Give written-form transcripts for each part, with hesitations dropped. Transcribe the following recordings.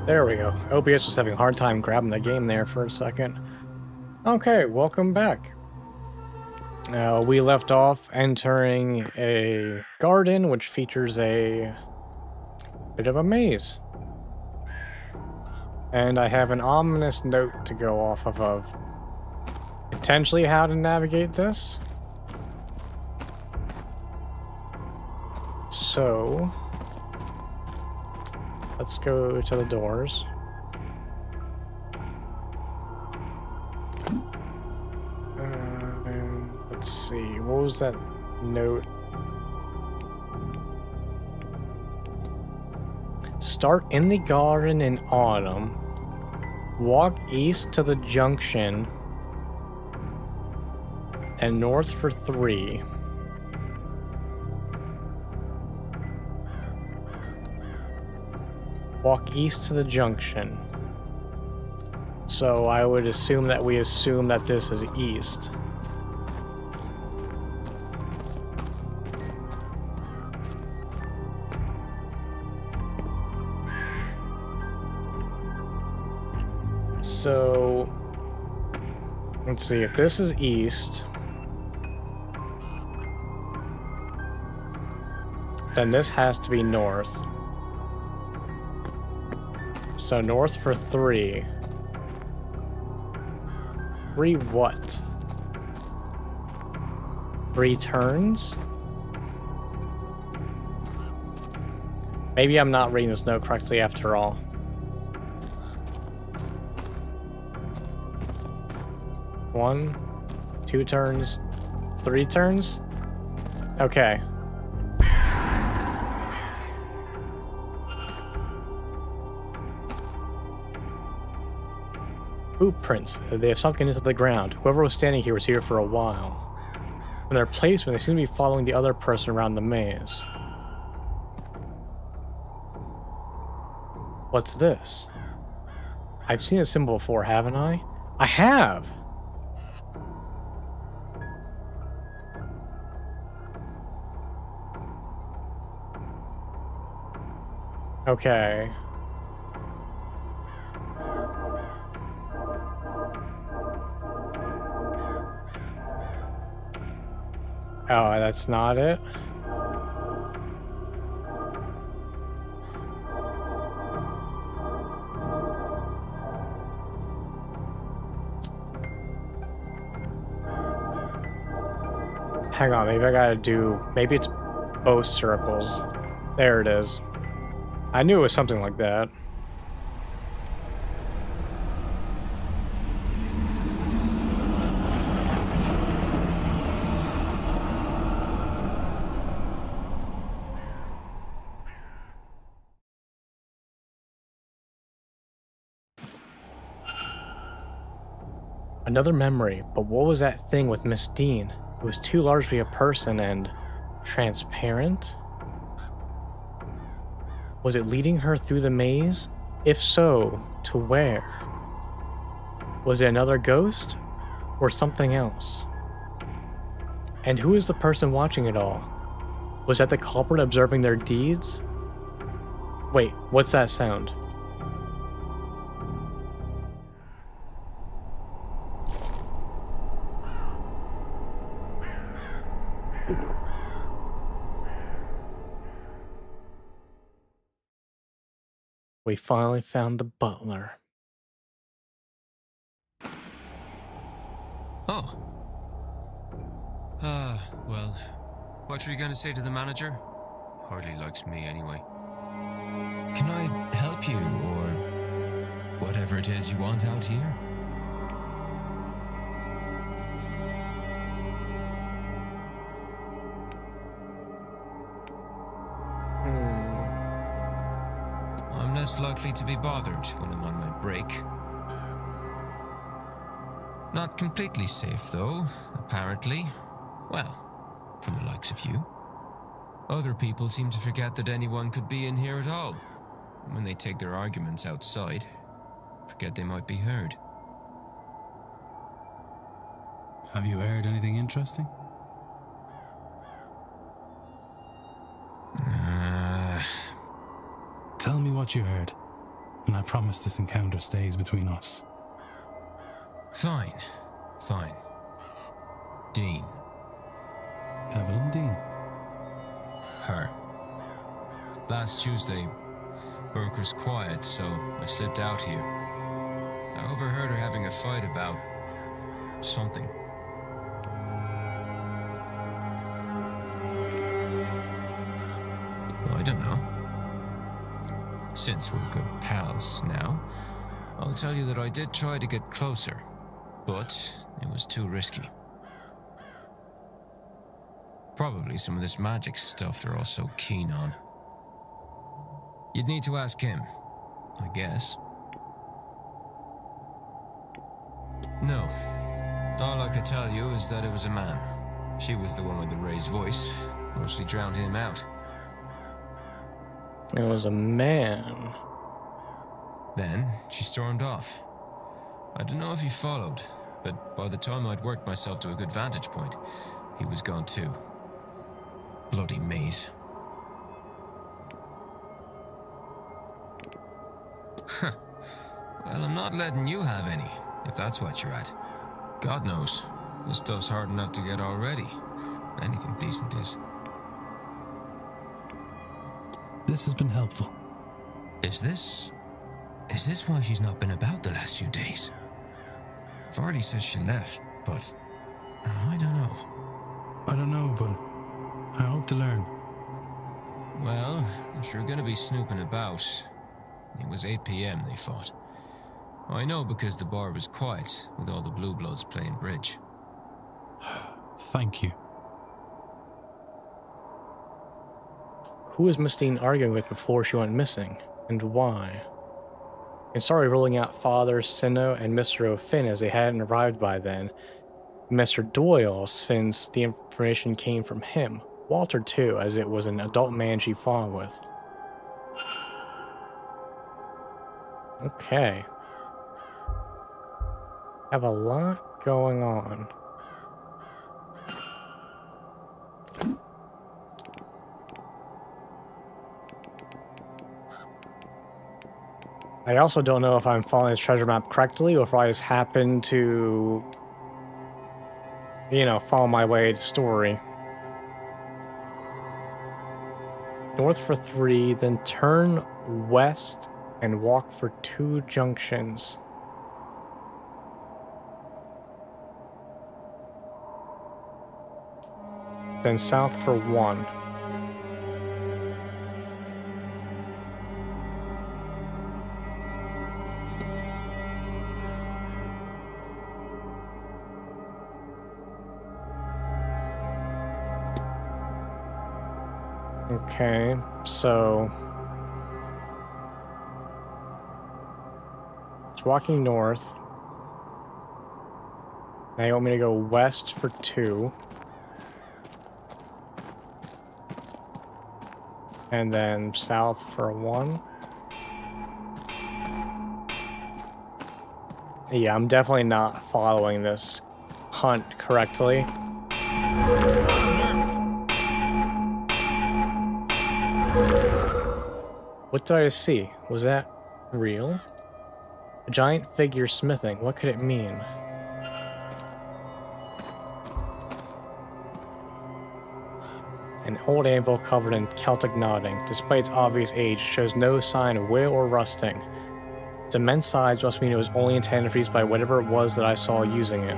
There we go. OBS was having a hard time grabbing the game there for a second. Okay, welcome back. We left off entering a garden which features a bit of a maze. And I have an ominous note to go off of potentially how to navigate this. So, let's go to the doors. Let's see, what was that note? Start in the garden in autumn. Walk east to the junction. And north for 3. Walk east to the junction. So I would assume that we assume that this is east. So let's see, if this is east, then this has to be north. So north for 3. 3 what? 3 turns? Maybe I'm not reading this note correctly after all. 1, 2 turns, 3 turns? Okay. Footprints. They have sunken into the ground. Whoever was standing here was here for a while. When they're placed, they seem to be following the other person around the maze. What's this? I've seen a symbol before, haven't I? I have! Okay. Oh, that's not it? Hang on, maybe I gotta do... Maybe it's both circles. There it is. I knew it was something like that. Another memory, but what was that thing with Miss Dean? It was too large to be a person and transparent? Was it leading her through the maze? If so, to where? Was it another ghost or something else? And who is the person watching it all? Was that the culprit observing their deeds? Wait, what's that sound? We finally found the butler. Oh. Well, what were you going to say to the manager? Hardly likes me anyway. Can I help you, or whatever it is you want out here? I'm less likely to be bothered when I'm on my break. Not completely safe, though, apparently. Well, from the likes of you. Other people seem to forget that anyone could be in here at all. When they take their arguments outside, forget they might be heard. Have you heard anything interesting? Tell me what you heard. and I promise this encounter stays between us. Fine. Fine. Dean. Evelyn Dean. Her. Last Tuesday, work was quiet, so I slipped out here. I overheard her having a fight about something. Well, I don't know. Since we're good pals now, I'll tell you that I did try to get closer, but it was too risky. Probably some of this magic stuff they're all so keen on. You'd need to ask him, I guess. No. All I could tell you is that it was a man. She was the one with the raised voice. Mostly drowned him out. It was a man. Then she stormed off. I don't know if he followed, but by the time I'd worked myself to a good vantage point, he was gone too. Bloody maze. Well, I'm not letting you have any, if that's what you're at. God knows, this stuff's hard enough to get already. Anything decent is. This has been helpful. Is this why she's not been about the last few days? Vardy says she left, but I don't know. I don't know, but I hope to learn. Well, if you're gonna be snooping about, it was 8 p.m. they fought. I know because the bar was quiet, with all the Blue Bloods playing bridge. Thank you. Who was Miss Dean arguing with before she went missing, and why? And sorry ruling out Father Sinnoh and Mr. O'Finn as they hadn't arrived by then. Mr. Doyle, since the information came from him. Walter too, as it was an adult man she fought with. Okay. Have a lot going on. I also don't know if I'm following this treasure map correctly or if I just happen to, follow my way to story. North for 3, then turn west and walk for 2 junctions. Then south for 1. Okay, so it's walking north. Now you want me to go west for 2. And then south for 1. Yeah, I'm definitely not following this hunt correctly. What did I see? Was that real? A giant figure smithing. What could it mean? An old anvil covered in Celtic knotting. Despite its obvious age, shows no sign of wear or rusting. Its immense size must mean it was only intended for use by whatever it was that I saw using it.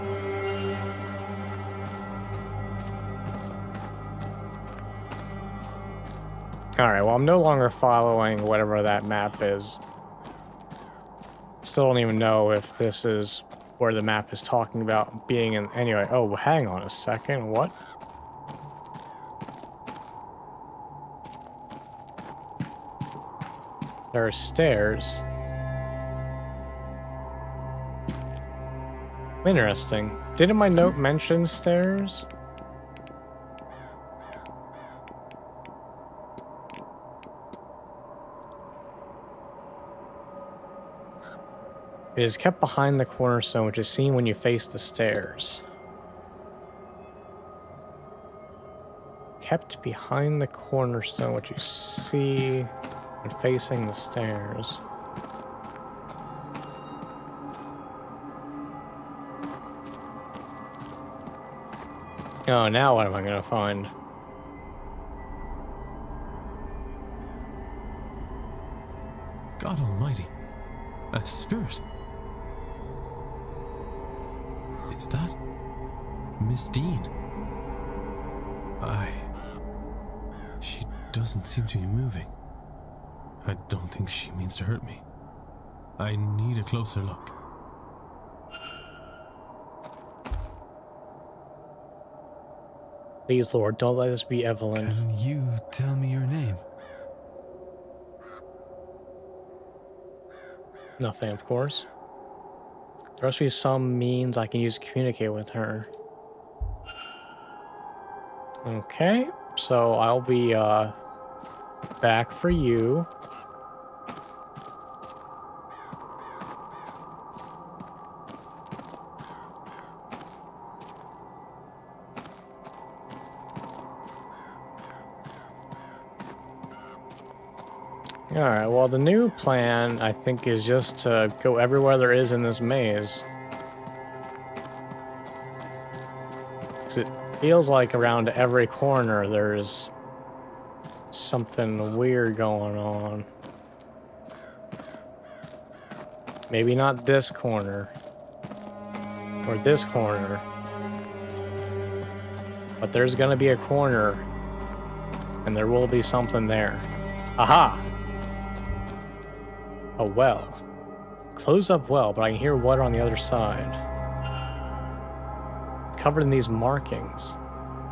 Alright, well, I'm no longer following whatever that map is. Still don't even know if this is where the map is talking about being in. Anyway, oh, hang on a second. What? There are stairs. Interesting. Didn't my note mention stairs? It is kept behind the cornerstone, which is seen when you face the stairs. Kept behind the cornerstone, which you see when facing the stairs. Oh, now what am I gonna find? God almighty. A spirit. Is that Miss Dean? She doesn't seem to be moving. I don't think she means to hurt me. I need a closer look. Please, Lord, don't let this be Evelyn. Can you tell me your name? Nothing, of course. There must be some means I can use to communicate with her. Okay, so I'll be back for you. Alright, well, the new plan, I think, is just to go everywhere there is in this maze. 'Cause it feels like around every corner there's something weird going on. Maybe not this corner. Or this corner. But there's gonna be a corner. And there will be something there. Aha! A well. Closed up well, but I can hear water on the other side. Covered in these markings.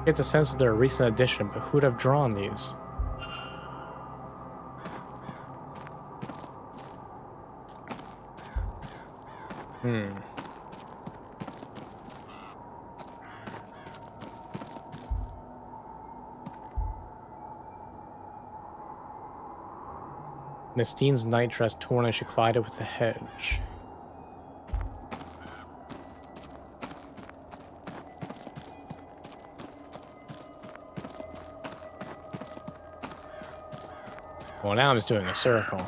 I get the sense that they're a recent addition, but who'd have drawn these? Miss Dean's night dress torn as she collided with the hedge. Well, now I'm just doing a circle.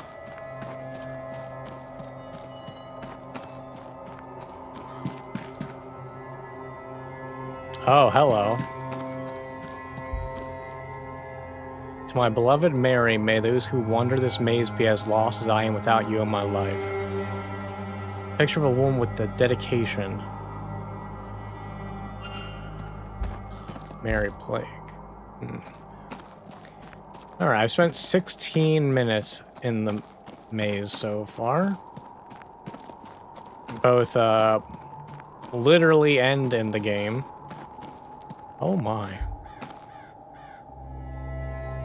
Oh, hello. To my beloved Mary, may those who wander this maze be as lost as I am without you in my life. Picture of a woman with the dedication. Mary Blake. Alright, I've spent 16 minutes in the maze so far. Both, literally and in the game. Oh my.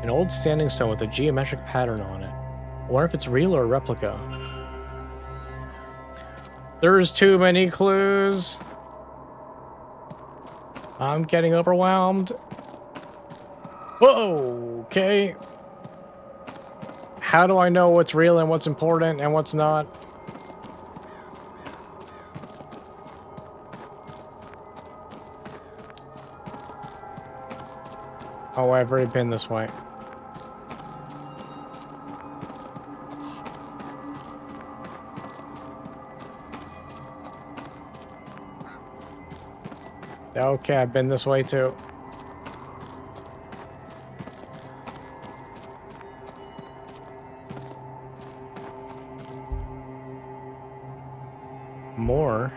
An old standing stone with a geometric pattern on it. I wonder if it's real or a replica. There's too many clues. I'm getting overwhelmed. Whoa, okay. How do I know what's real and what's important and what's not? Oh, I've already been this way. Okay, I've been this way too. More?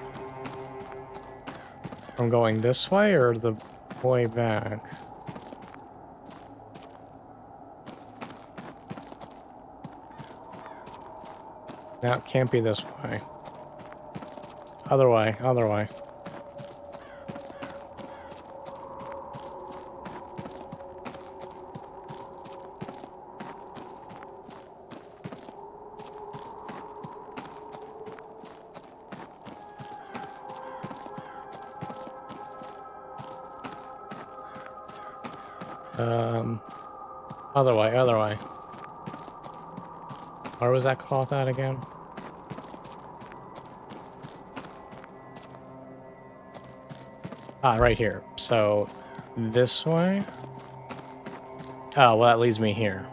From going this way or the way back? No, it can't be this way. Other way, other way. Other way, other way. Where was that cloth at again? Ah, right here. So, this way? Oh, well, that leads me here.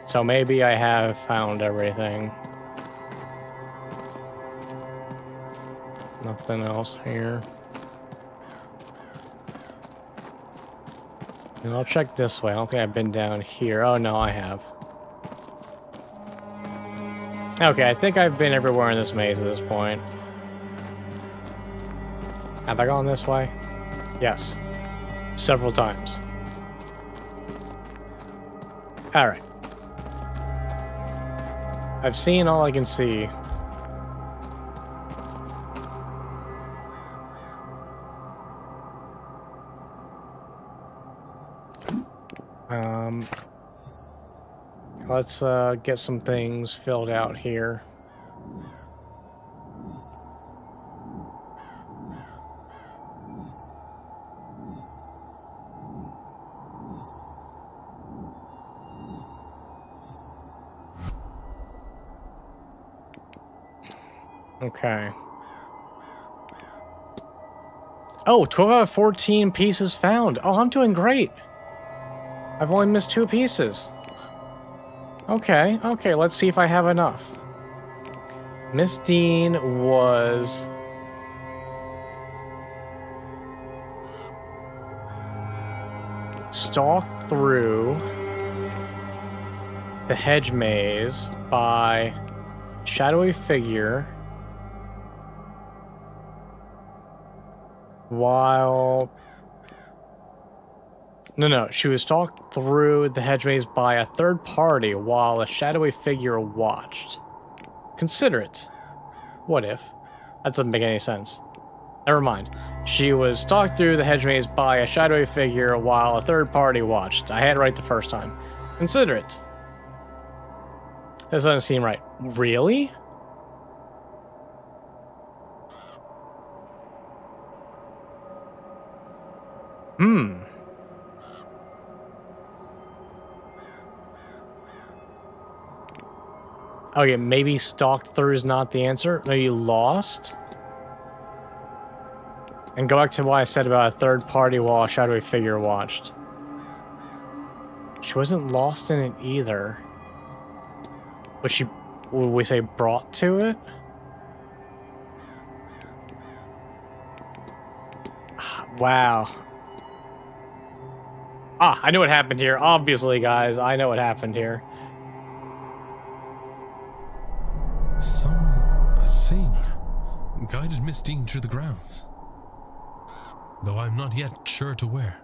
So maybe I have found everything. Nothing else here. And I'll check this way. I don't think I've been down here. Oh, no, I have. Okay, I think I've been everywhere in this maze at this point. Have I gone this way? Yes. Several times. Alright. I've seen all I can see. Let's get some things filled out here. Okay. Oh, 12 out of 14 pieces found. Oh, I'm doing great. I've only missed 2 pieces. Okay, okay, let's see if I have enough. Miss Dean was... stalked through the hedge maze by shadowy figure while... No, she was stalked through the hedge maze by a third party while a shadowy figure watched. Consider it. What if? That doesn't make any sense. Never mind. She was stalked through the hedge maze by a shadowy figure while a third party watched. I had it right the first time. Consider it. This doesn't seem right. Really? Okay, maybe stalked through is not the answer. Maybe lost? And go back to what I said about a third party while a shadowy figure watched. She wasn't lost in it either. Was she, would we say, brought to it? Wow. Ah, I know what happened here. Obviously, guys, I know what happened here. Thing guided Miss Dean through the grounds. Though I'm not yet sure to where.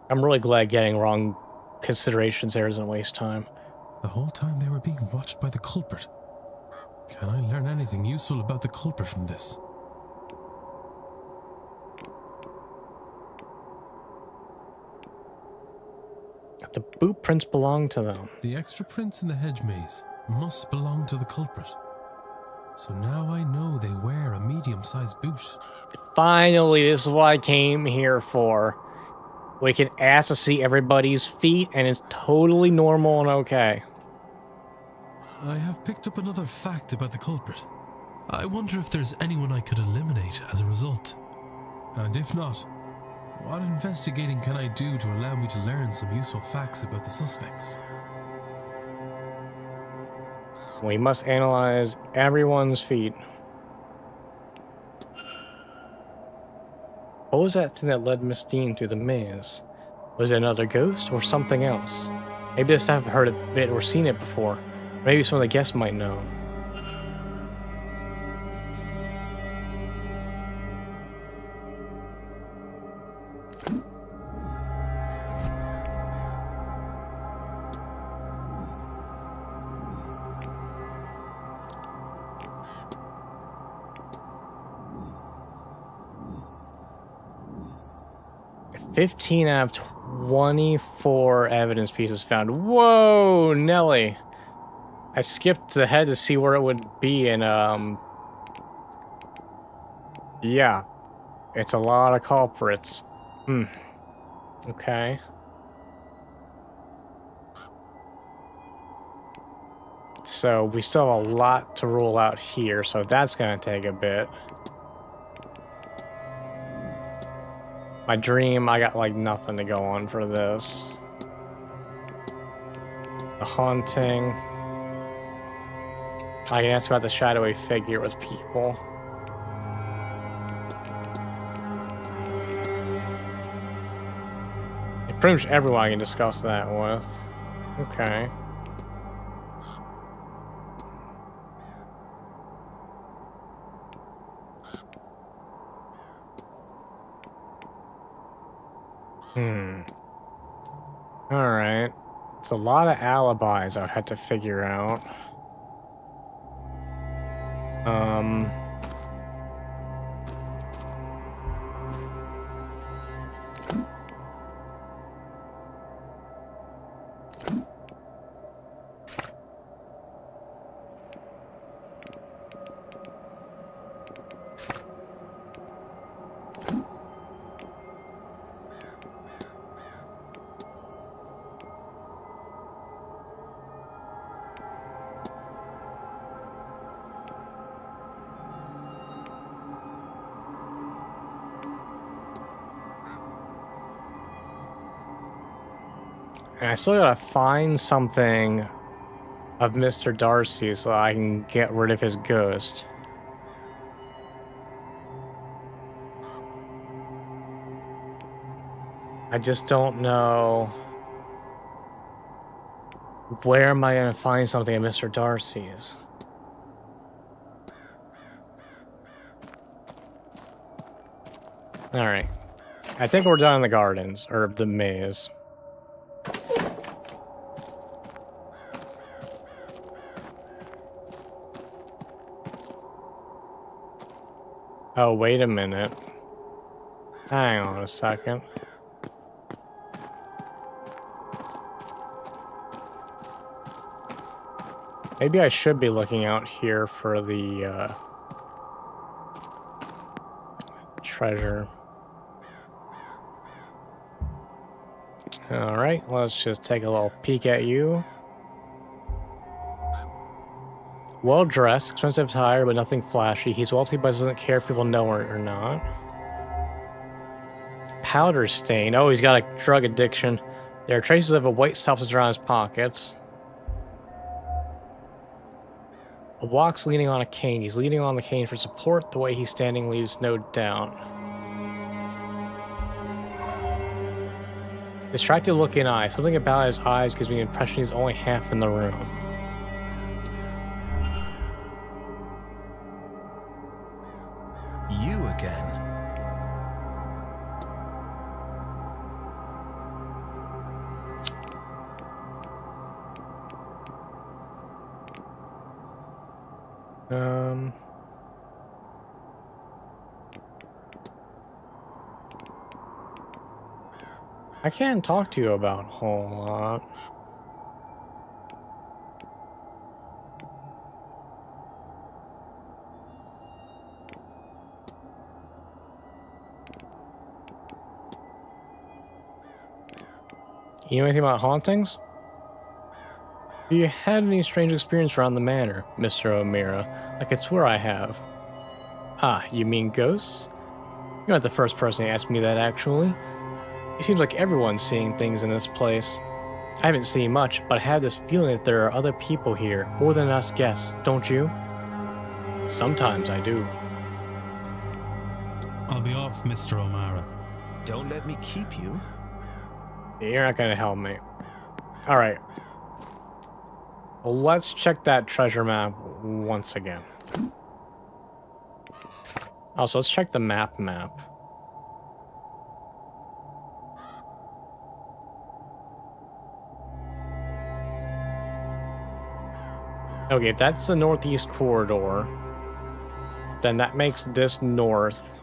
I'm really glad getting wrong considerations there doesn't waste time. The whole time they were being watched by the culprit. Can I learn anything useful about the culprit from this? The boot prints belong to them. The extra prints in the hedge maze must belong to the culprit. So now I know they wear a medium-sized boot. Finally, this is what I came here for. We can ask to see everybody's feet, and it's totally normal and okay. I have picked up another fact about the culprit. I wonder if there's anyone I could eliminate as a result. And if not, what investigating can I do to allow me to learn some useful facts about the suspects? We must analyze everyone's feet. What was that thing that led Miss Dean through the maze? Was it another ghost or something else? Maybe I just haven't heard of it or seen it before. Maybe some of the guests might know. $15 out of 24 evidence pieces found. Whoa, Nelly. I skipped ahead to see where it would be, and yeah, it's a lot of culprits. Okay. So we still have a lot to rule out here, so that's gonna take a bit. My dream, I got like nothing to go on for this. The haunting. I can ask about the shadowy figure with people. pretty much everyone I can discuss that with. Okay. Alright. It's a lot of alibis I would have to figure out. And I still gotta find something of Mr. Darcy so I can get rid of his ghost. I just don't know where am I gonna find something of Mr. Darcy's. Alright. I think we're done in the gardens, or the maze. Oh, wait a minute. Hang on a second. Maybe I should be looking out here for the treasure. Alright, let's just take a little peek at you. Well dressed, expensive attire, but nothing flashy. He's wealthy, but doesn't care if people know it or not. Powder stain. Oh, he's got a drug addiction. There are traces of a white substance around his pockets. A walk's leaning on a cane. He's leaning on the cane for support. The way he's standing leaves no doubt. Distracted looking eye. Something about his eyes gives me the impression he's only half in the room. You again. I can't talk to you about a whole lot. You know anything about hauntings? Have you had any strange experience around the manor, Mr. O'Meara? I could swear I have. Ah, you mean ghosts? You're not the first person to ask me that, actually. It seems like everyone's seeing things in this place. I haven't seen much, but I have this feeling that there are other people here, more than us guests, don't you? Sometimes I do. I'll be off, Mr. O'Mara. Don't let me keep you. You're not gonna help me. Alright. Well, let's check that treasure map once again. Also, let's check the map. Okay, if that's the northeast corridor, then that makes this north.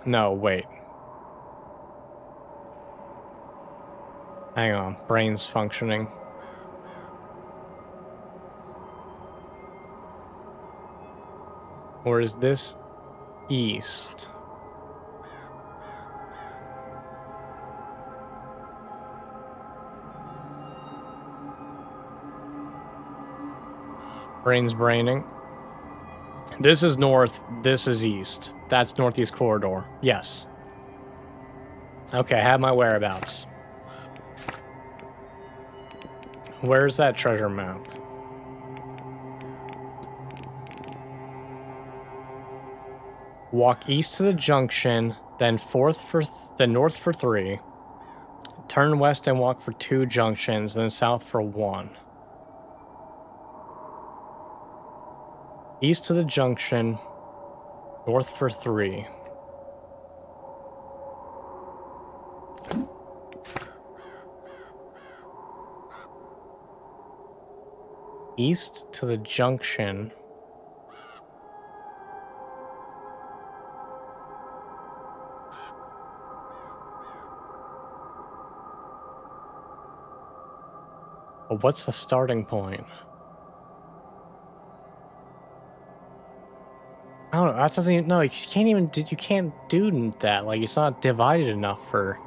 No, wait. Hang on, brain's functioning. Or is this east? Brain's braining. This is north, this is east. That's northeast corridor. Yes. Okay, I have my whereabouts. Where's that treasure map? Walk east to the junction, then north for 3. Turn west and walk for 2 junctions, then south for 1. East to the junction, north for 3. East to the junction. But what's the starting point? I don't know. That doesn't even. No, you can't even. You can't do that. Like, it's not divided enough for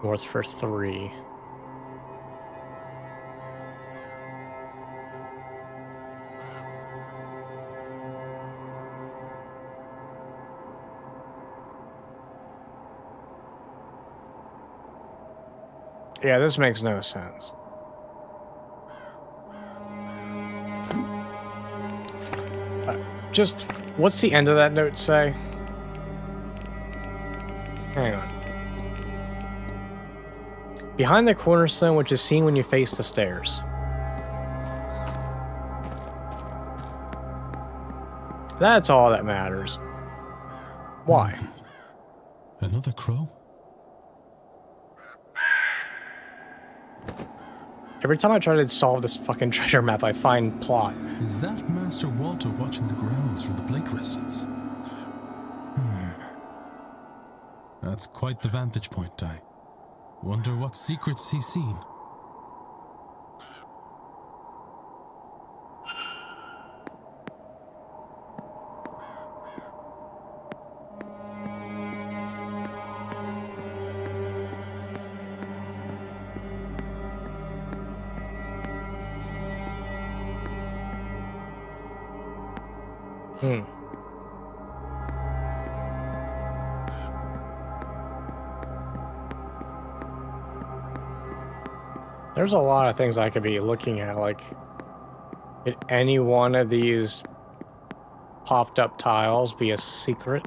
north for 3. Yeah, this makes no sense. Just, what's the end of that note say? Hang on. Behind the cornerstone, which is seen when you face the stairs. That's all that matters. Why? Another crow? Every time I try to solve this fucking treasure map, I find plot. Is that Master Walter watching the grounds from the Blake residence? That's quite the vantage point, I wonder what secrets he's seen. There's a lot of things I could be looking at, like, could any one of these popped up tiles be a secret?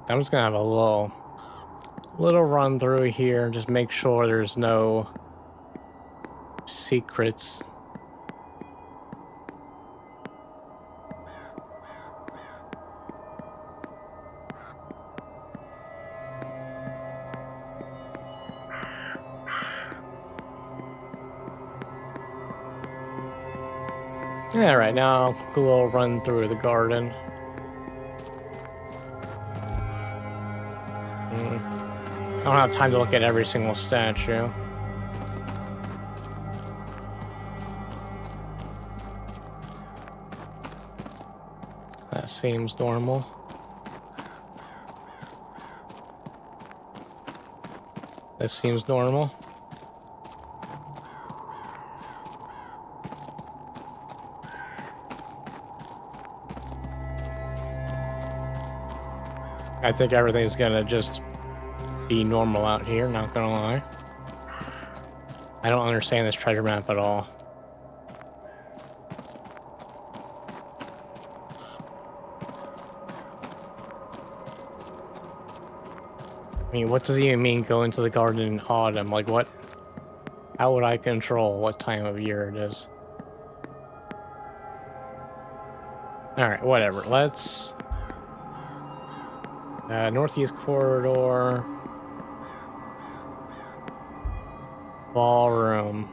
I'm just gonna have a little run through here, just make sure there's no secrets. Yeah, right now, a little run through the garden. I don't have time to look at every single statue. That seems normal. This seems normal. I think everything's gonna just be normal out here, not gonna lie. I don't understand this treasure map at all. I mean, what does it even mean go into the garden in autumn? Like, what? How would I control what time of year it is? Alright, whatever. Let's... northeast corridor. Ballroom.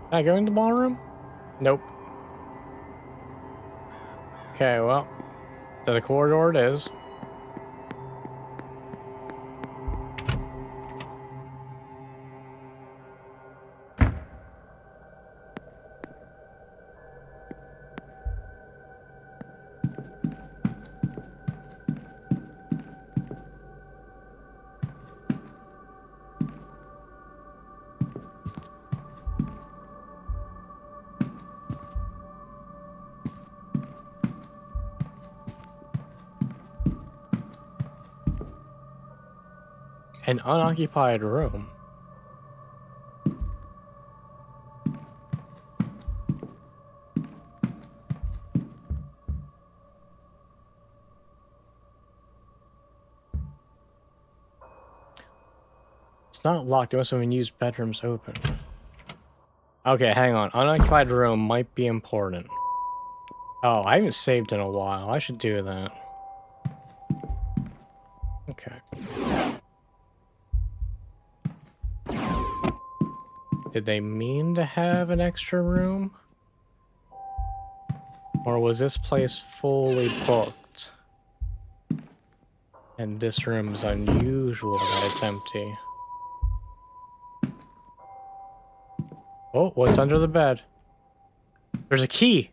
Can I go into ballroom? Nope. Okay, well. To the corridor it is. An unoccupied room. It's not locked. There must have been used bedrooms open. Okay, hang on. Unoccupied room might be important. Oh, I haven't saved in a while. I should do that. Okay. Did they mean to have an extra room? Or was this place fully booked? And this room is unusual that it's empty. Oh, what's under the bed? There's a key!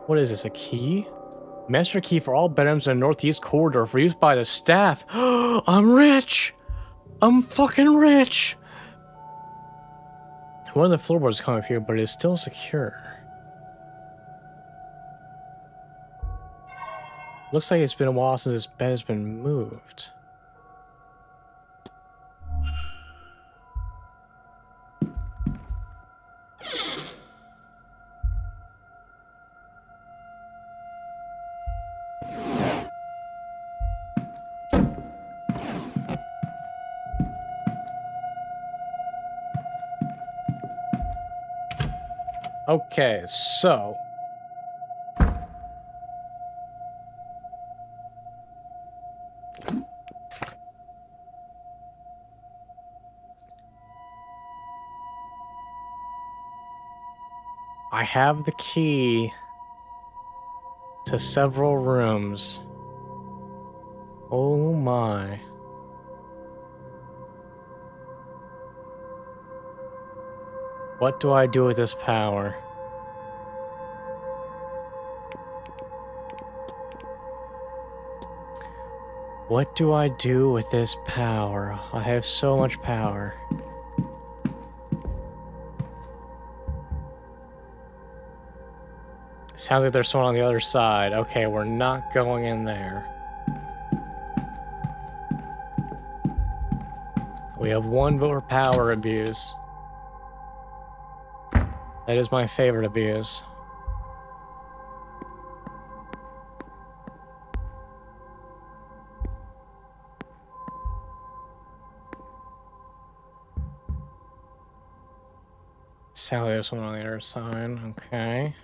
What is this, a key? Master key for all bedrooms in the northeast corridor for use by the staff. I'm rich! I'm fucking rich! One of the floorboards come up here, but it is still secure. Looks like it's been a while since this bed has been moved. Okay, so I have the key to several rooms. Oh my. What do I do with this power? What do I do with this power? I have so much power. Sounds like there's someone on the other side. Okay, we're not going in there. We have one vote for power abuse. That is my favorite abuse. Sounds like there's someone on the other side. Okay.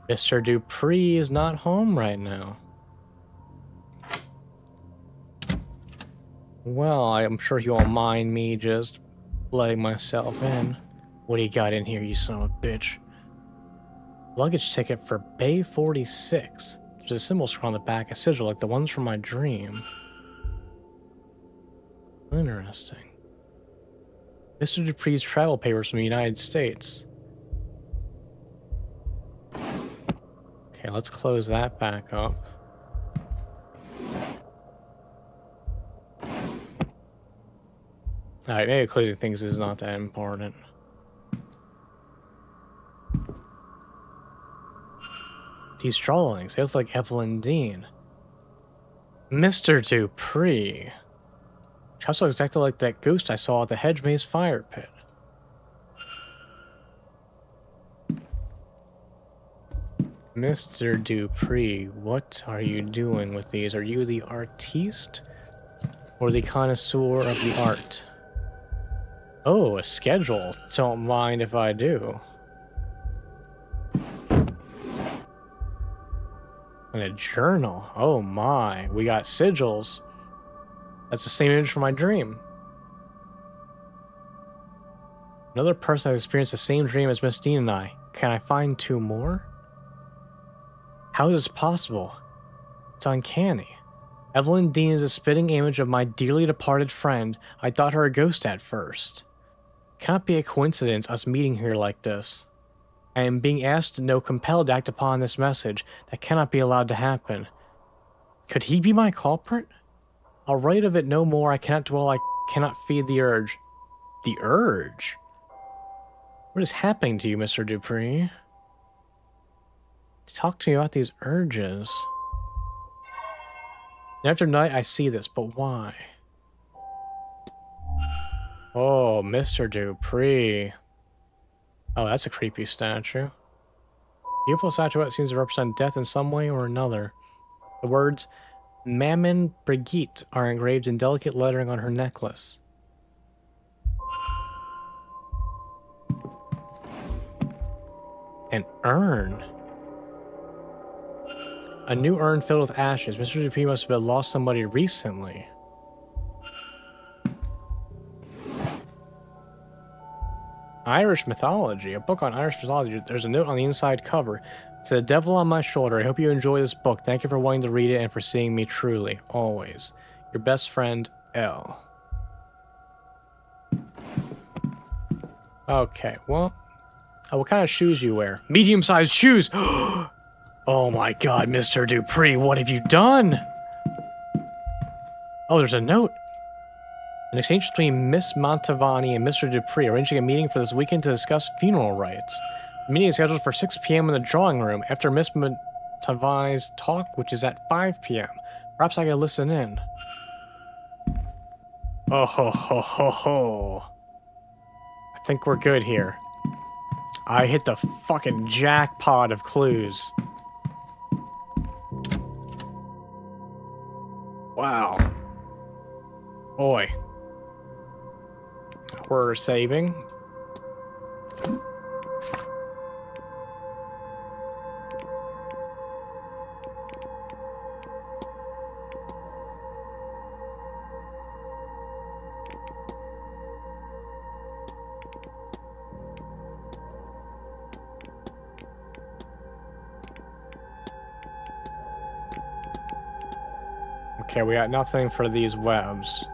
Mr. Dupree is not home right now. Well, I'm sure he won't mind me just letting myself in. What do you got in here, you son of a bitch? Luggage ticket for Bay 46. There's a symbol scroll on the back, a sigil like the ones from my dream. Interesting. Mr. Dupree's travel papers from the United States. Okay, let's close that back up. Alright, maybe closing things is not that important. These drawings, they look like Evelyn Dean. Mr. Dupree. She also looks exactly like that ghost I saw at the Hedge Maze fire pit. Mr. Dupree, what are you doing with these? Are you the artiste or the connoisseur of the art? Oh, a schedule. Don't mind if I do. And a journal. Oh my, we got sigils. That's the same image from my dream. Another person has experienced the same dream as Miss Dean and I. Can I find two more? How is this possible? It's uncanny. Evelyn Dean is a spitting image of my dearly departed friend. I thought her a ghost at first. Cannot be a coincidence us meeting here like this. I am being asked to compelled to act upon this message. That cannot be allowed to happen. Could he be my culprit? I'll write of it no more. I cannot dwell. I cannot feed the urge. The urge? What is happening to you, Mr. Dupree? Talk to me about these urges. Night after night I see this, but why? Oh, Mr. Dupree. Oh, that's a creepy statue. Beautiful statuette seems to represent death in some way or another. The words Mammon Brigitte are engraved in delicate lettering on her necklace. An urn. A new urn filled with ashes. Mr. Dupree must have lost somebody recently. Irish mythology. A book on Irish mythology. There's a note on the inside cover. To the devil on my shoulder, I hope you enjoy this book. Thank you for wanting to read it and for seeing me truly, always. Your best friend, L. Okay, well. What kind of shoes you wear? Medium-sized shoes! Oh my god, Mr. Dupree, what have you done? Oh, there's a note. An exchange between Miss Montavani and Mr. Dupree arranging a meeting for this weekend to discuss funeral rites. The meeting is scheduled for 6 p.m. in the drawing room after Miss Montavani's talk, which is at 5 p.m. Perhaps I can listen in. Oh ho ho ho ho. I think we're good here. I hit the fucking jackpot of clues. Wow. Boy. We're saving. Okay, we got nothing for these webs.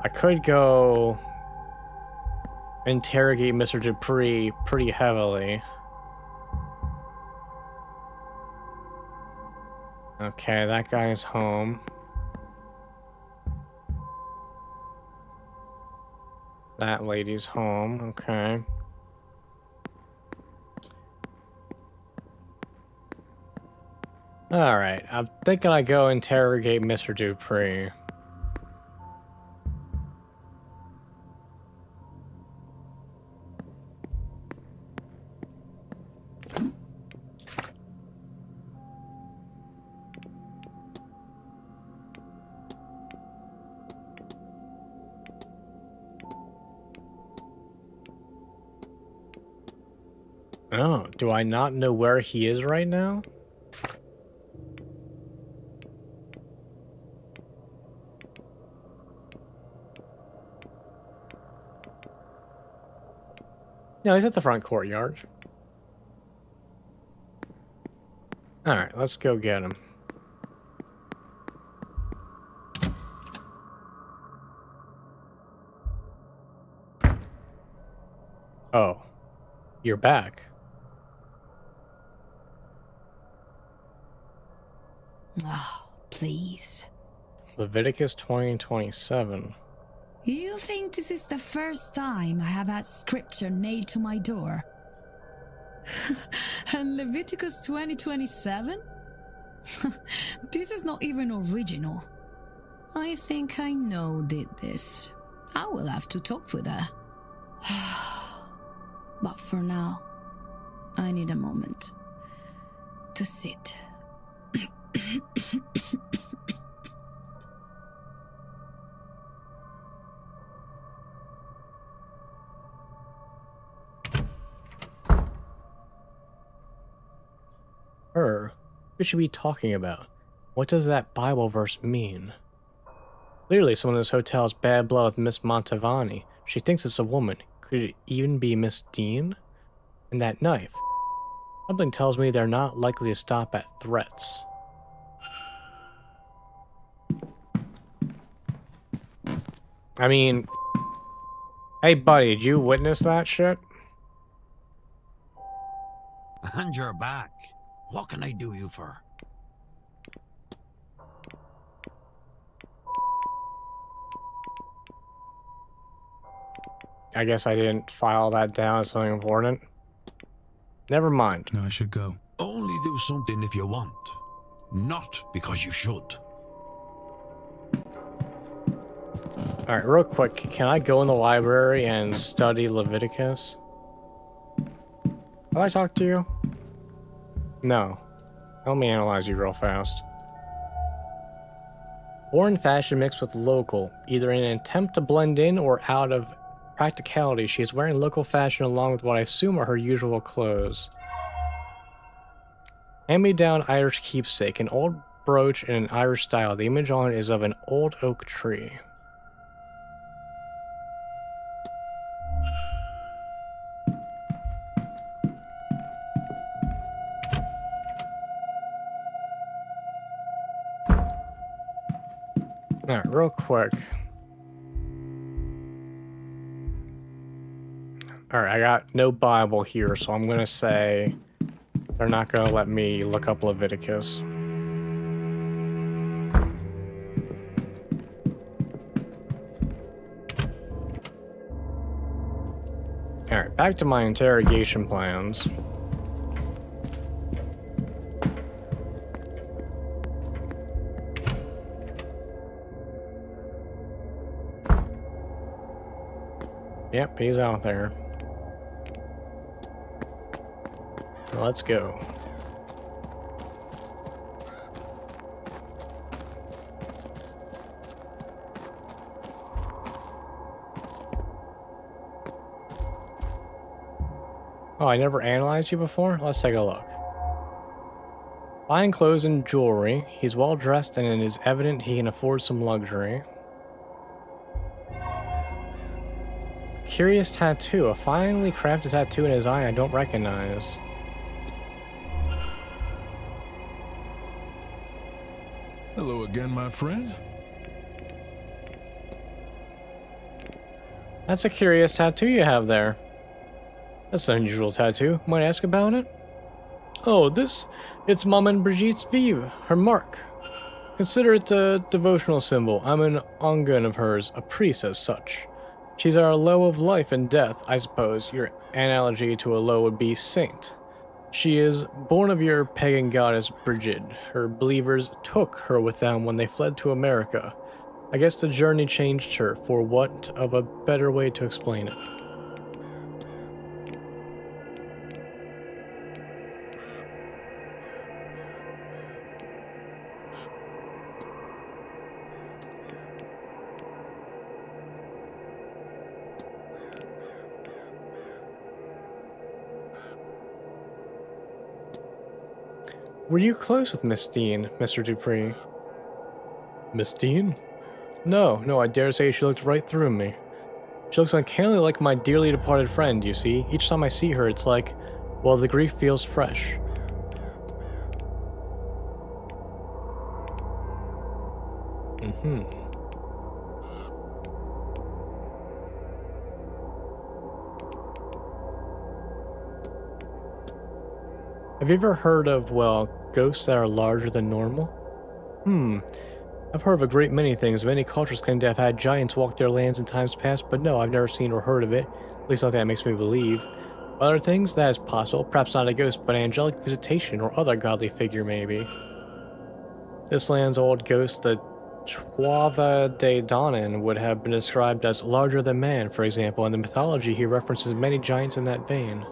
I could go interrogate Mr. Dupree pretty heavily. Okay, that guy is home. That lady's home, okay. Alright, I'm thinking I go interrogate Mr. Dupree. Oh, do I not know where he is right now? No, he's at the front courtyard. Alright, let's go get him. Oh, you're back. Oh, please. Leviticus 20:27. You think this is the first time I have had scripture nailed to my door? And Leviticus 20:27? This is not even original. I think I know who did this. I will have to talk with her. But for now, I need a moment to sit. Her? What should we be talking about? What does that Bible verse mean? Clearly someone in this hotel has bad blood with Miss Montavani. She thinks it's a woman. Could it even be Miss Dean? And that knife. Something tells me they're not likely to stop at threats. I mean... Hey buddy, did you witness that shit? And you're back. What can I do you for? I guess I didn't file that down as something important. Never mind. No, I should go. Only do something if you want, not because you should. Alright, real quick, can I go in the library and study Leviticus? Have I talked to you? No. Let me analyze you real fast. Foreign fashion mixed with local, either in an attempt to blend in or out of practicality. She is wearing local fashion along with what I assume are her usual clothes. Hand-me-down Irish keepsake, an old brooch in an Irish style. The image on it is of an old oak tree. Alright, real quick. Alright, I got no Bible here, so I'm gonna say they're not gonna let me look up Leviticus. Alright, back to my interrogation plans. Yep, he's out there. Let's go. Oh, I never analyzed you before? Let's take a look. Fine clothes and jewelry. He's well dressed and it is evident he can afford some luxury. Curious tattoo. A finely crafted tattoo in his eye I don't recognize. Hello again, my friend. That's a curious tattoo you have there. That's an unusual tattoo. Might I ask about it? Oh, it's Maman Brigitte's Vive, her mark. Consider it a devotional symbol. I'm an ongun of hers, a priest as such. She's our low of life and death, I suppose. Your analogy to a low would be saint. She is born of your pagan goddess Brigitte. Her believers took her with them when they fled to America. I guess the journey changed her, for want of a better way to explain it. Were you close with Miss Dean, Mr. Dupree? Miss Dean? No, I dare say she looked right through me. She looks uncannily like my dearly departed friend, you see. Each time I see her, it's like, well, the grief feels fresh. Have you ever heard of, well, ghosts that are larger than normal? I've heard of a great many things. Many cultures claim to have had giants walk their lands in times past, but no, I've never seen or heard of it. At least nothing that makes me believe. Other things, that is possible. Perhaps not a ghost, but an angelic visitation or other godly figure, maybe. This land's old ghost, the Tuatha De Danann, would have been described as larger than man, for example. In the mythology, he references many giants in that vein.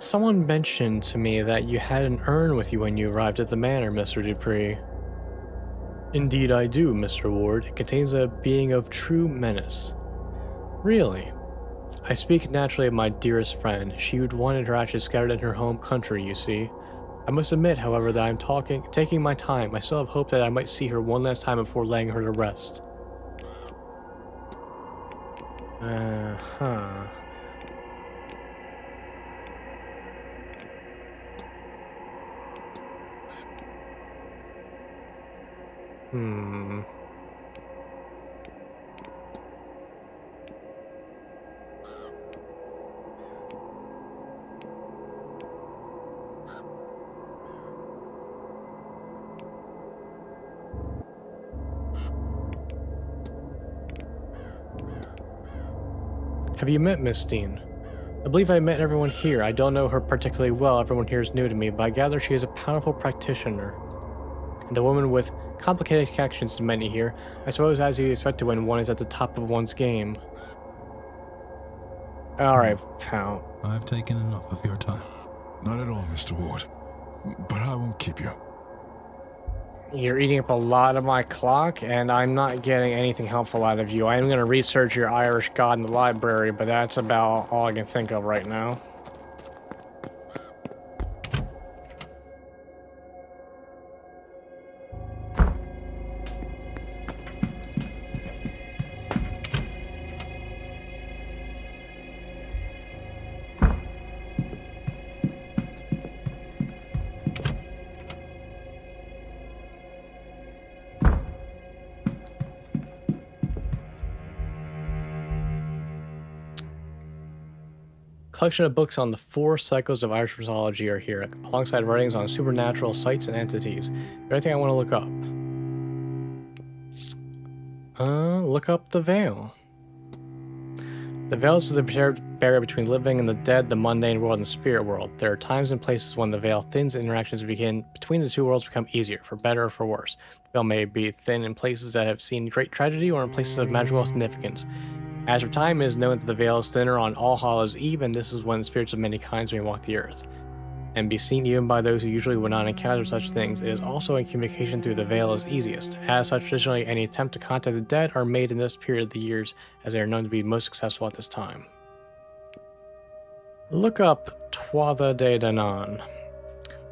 Someone mentioned to me that you had an urn with you when you arrived at the manor, Mr. Dupree. Indeed I do, Mr. Ward. It contains a being of true menace. Really? I speak naturally of my dearest friend. She would wanted her ashes scattered in her home country, you see. I must admit, however, that I'm taking my time. I still have hope that I might see her one last time before laying her to rest. Hmm. Have you met Miss Dean? I believe I met everyone here. I don't know her particularly well. Everyone here is new to me, but I gather she is a powerful practitioner. And a woman with complicated connections to many here. I suppose as you expect when one is at the top of one's game. Alright, pal. I've taken enough of your time. Not at all, Mr. Ward. But I won't keep you. You're eating up a lot of my clock, and I'm not getting anything helpful out of you. I am going to research your Irish god in the library, but that's about all I can think of right now. Collection of books on the 4 cycles of Irish mythology are here, alongside writings on supernatural sites and entities. Anything I want to look up? Look up the Veil. The Veil is the barrier between living and the dead, the mundane world and the spirit world. There are times and places when the Veil thins and interactions between the two worlds become easier, for better or for worse. The Veil may be thin in places that have seen great tragedy or in places of magical significance. As for time, it is known that the Veil is thinner on All Hallows Eve, and this is when spirits of many kinds may walk the earth, and be seen even by those who usually would not encounter such things. It is also when communication through the Veil is easiest. As such, traditionally, any attempt to contact the dead are made in this period of the years, as they are known to be most successful at this time. Look up Tuatha De Danann.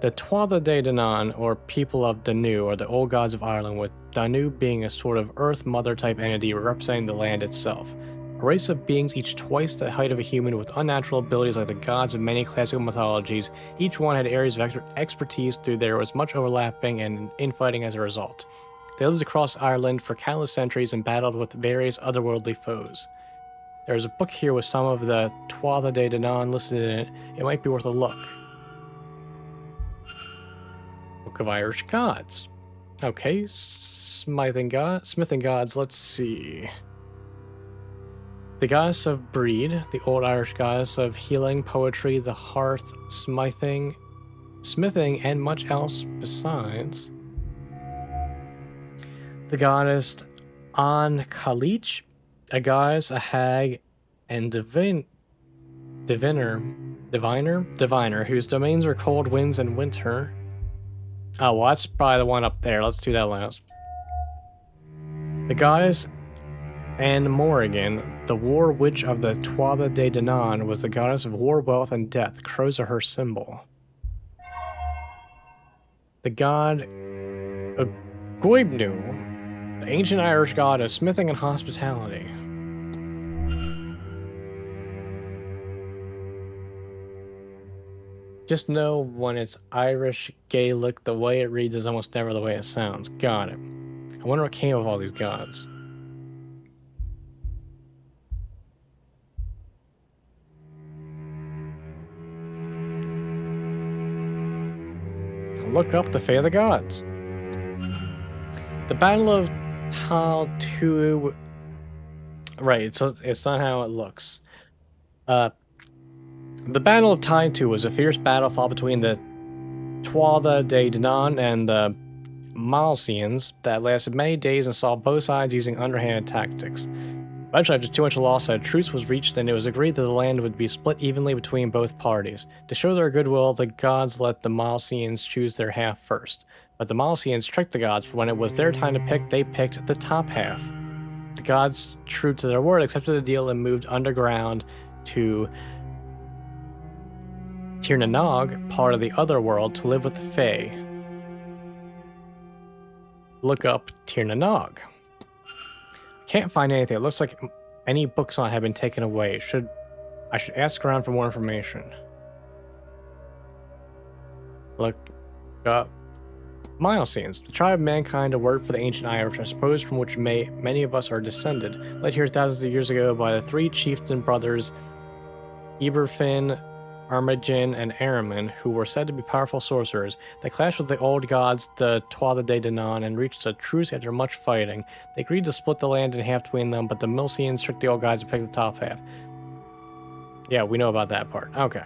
The Tuatha De Danann, or people of Danu, are the old gods of Ireland, with Danu being a sort of Earth Mother type entity representing the land itself. A race of beings each twice the height of a human with unnatural abilities like the gods of many classical mythologies. Each one had areas of expertise through there was much overlapping and infighting as a result. They lived across Ireland for countless centuries and battled with various otherworldly foes. There's a book here with some of the Tuatha De Danann listed in it. It might be worth a look. Book of Irish Gods. Okay, smithing gods, let's see. The goddess of breed, the old Irish goddess of healing, poetry, the hearth, smithing, and much else besides. The goddess An Calich, a goddess, a hag, and diviner, whose domains are cold winds and winter. Oh, well, that's probably the one up there. Let's do that last. The goddess Anne Morrigan, the war witch of the Tuatha De Danann, was the goddess of war, wealth, and death. Crows are her symbol. The god Goibnu, the ancient Irish god of smithing and hospitality. Just know when it's Irish Gaelic, the way it reads is almost never the way it sounds. Got it. I wonder what came of all these gods. Look up the Fate of the Gods. The Battle of Tal 2. Right, it's not how it looks. The Battle of Taitu was a fierce battle fought between the Tuatha De Danann and the Malcians that lasted many days and saw both sides using underhanded tactics. Eventually, after too much loss, a truce was reached and it was agreed that the land would be split evenly between both parties. To show their goodwill, the gods let the Malcians choose their half first. But the Malcians tricked the gods, for when it was their time to pick, they picked the top half. The gods, true to their word, accepted the deal and moved underground to Tir na Nog, part of the other world, to live with the Fae. Look up Tir na Nog. Can't find anything. It looks like any books on it have been taken away. I should ask around for more information. Look up Milestones. The tribe of mankind, a word for the ancient Irish, I suppose, from which many of us are descended, led here thousands of years ago by the three chieftain brothers, Eberfin, Armagin, and Araman, who were said to be powerful sorcerers. They clashed with the old gods, the Tuatha De Danann, and reached a truce after much fighting. They agreed to split the land in half between them, but the Milesians tricked the old gods to pick the top half. Yeah, we know about that part. Okay.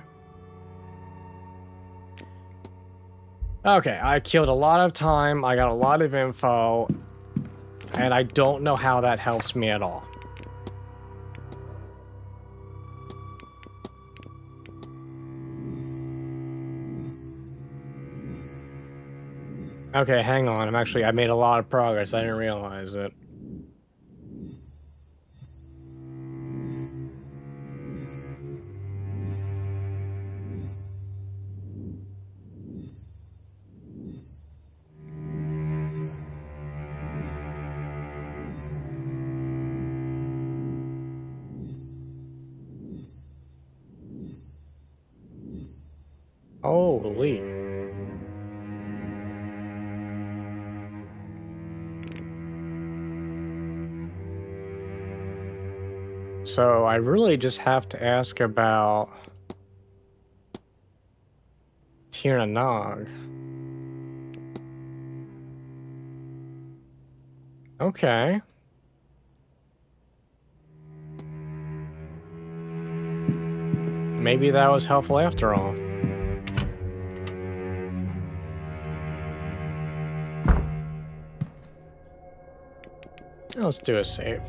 Okay, I killed a lot of time, I got a lot of info, and I don't know how that helps me at all. Okay, hang on. I made a lot of progress. I didn't realize it. Holy. So I really just have to ask about Tir Nog. Okay. Maybe that was helpful after all. Let's do a save.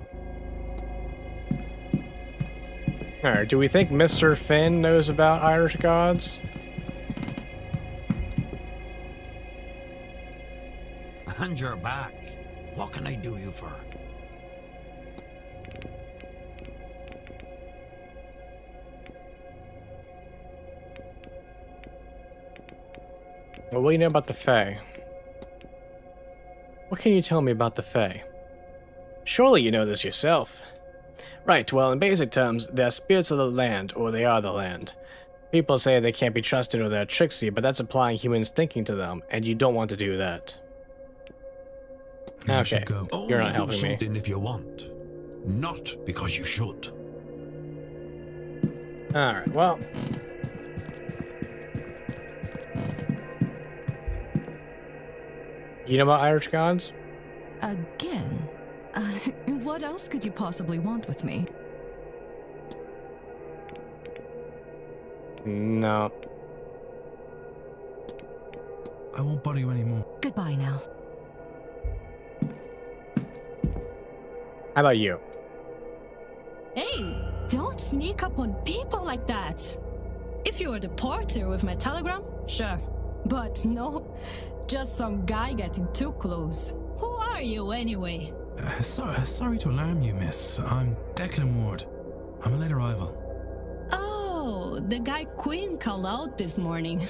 Alright, do we think Mr. Finn knows about Irish gods? And you're back. What can I do you for? What do you know about the Fae? What can you tell me about the Fae? Surely you know this yourself. Right, well, in basic terms, they're spirits of the land, or they are the land. People say they can't be trusted or they're tricksy, but that's applying humans' thinking to them, and you don't want to do that. You should Okay, go. you're not Only do helping me. something if you want, not because you should. Alright, well. You know about Irish gods? Again? What else could you possibly want with me? No. I won't bother you anymore. Goodbye now. How about you? Hey, don't sneak up on people like that. If you were the porter with my telegram, sure. But no, just some guy getting too close. Who are you anyway? Sorry to alarm you, miss. I'm Declan Ward. I'm a late arrival. Oh, the guy Quinn called out this morning.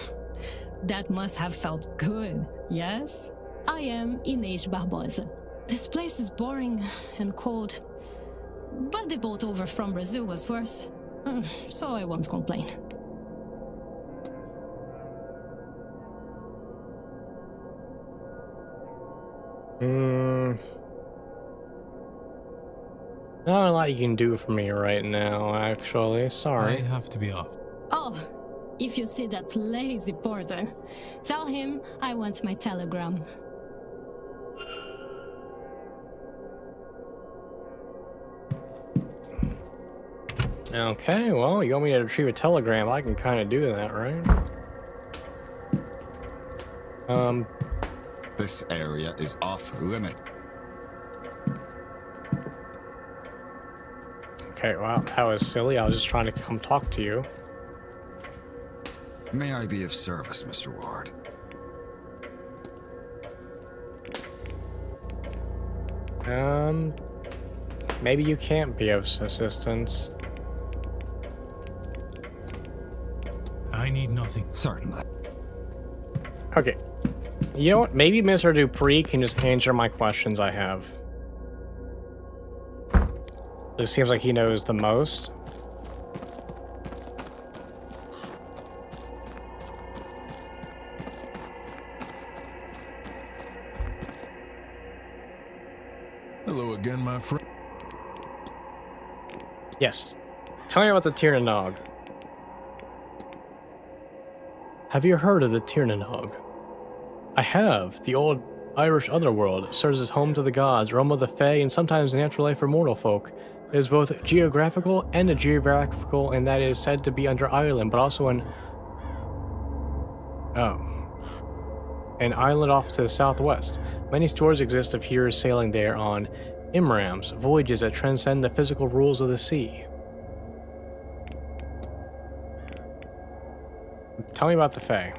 That must have felt good, yes? I am Inês Barbosa. This place is boring and cold, but the boat over from Brazil was worse, so I won't complain. Not a lot you can do for me right now, actually. Sorry. I have to be off. Oh, if you see that lazy porter, tell him I want my telegram. Okay, well, you want me to retrieve a telegram, I can kind of do that, right? This area is off limit. Okay, well, that was silly. I was just trying to come talk to you. May I be of service, Mr. Ward? Maybe you can't be of assistance. I need nothing. Certainly. Okay. You know what? Maybe Mr. Dupree can just answer my questions I have. It seems like he knows the most. Hello again, my friend. Yes. Tell me about the Tirnanog. Have you heard of the Tirnanog? I have. The old Irish underworld serves as home to the gods, realm of the Fae, and sometimes the natural life for mortal folk. It is both geographical and a geographical, and that is said to be under Ireland, but also an island off to the southwest. Many stories exist of heroes sailing there on imrams, voyages that transcend the physical rules of the sea. Tell me about the Fae.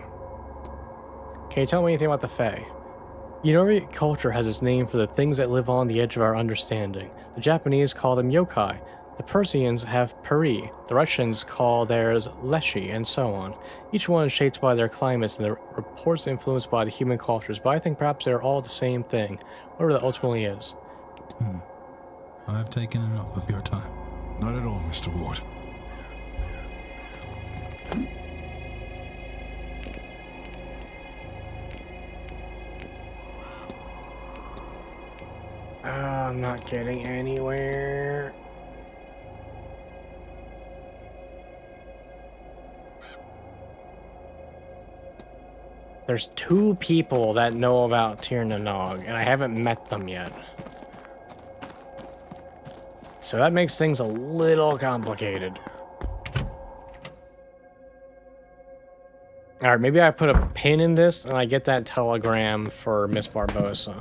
Can you tell me anything about the Fae? You know, every culture has its name for the things that live on the edge of our understanding. The Japanese call them yokai. The Persians have peri. The Russians call theirs leshi, and so on. Each one is shaped by their climates and their reports influenced by the human cultures, but I think perhaps they're all the same thing, whatever that ultimately is. I've taken enough of your time. Not at all, Mr. Ward. I'm not getting anywhere. There's 2 people that know about Tirnanog, and I haven't met them yet. So that makes things a little complicated. Alright, maybe I put a pin in this and I get that telegram for Miss Barbosa.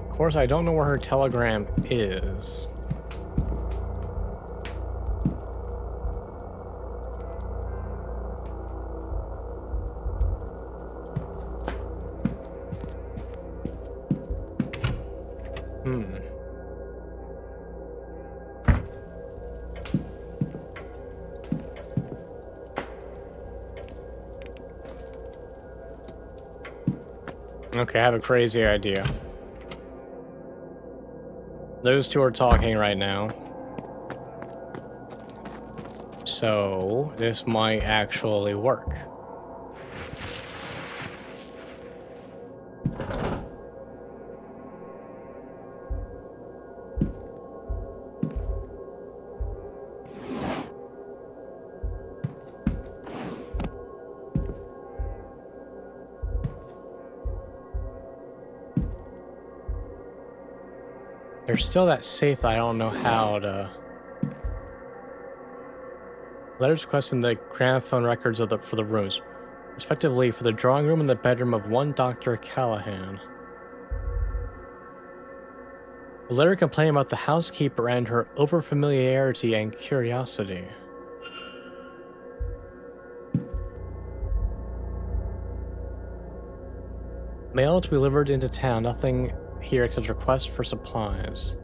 Of course, I don't know where her telegram is. Okay, I have a crazy idea. Those 2 are talking right now. So, this might actually work. There's still that safe that I don't know how to... Letters requesting the gramophone records for the rooms, respectively for the drawing room and the bedroom of one Dr. Callahan. A letter complaining about the housekeeper and her overfamiliarity and curiosity. Mail to be delivered into town. Nothing here except requests for supplies.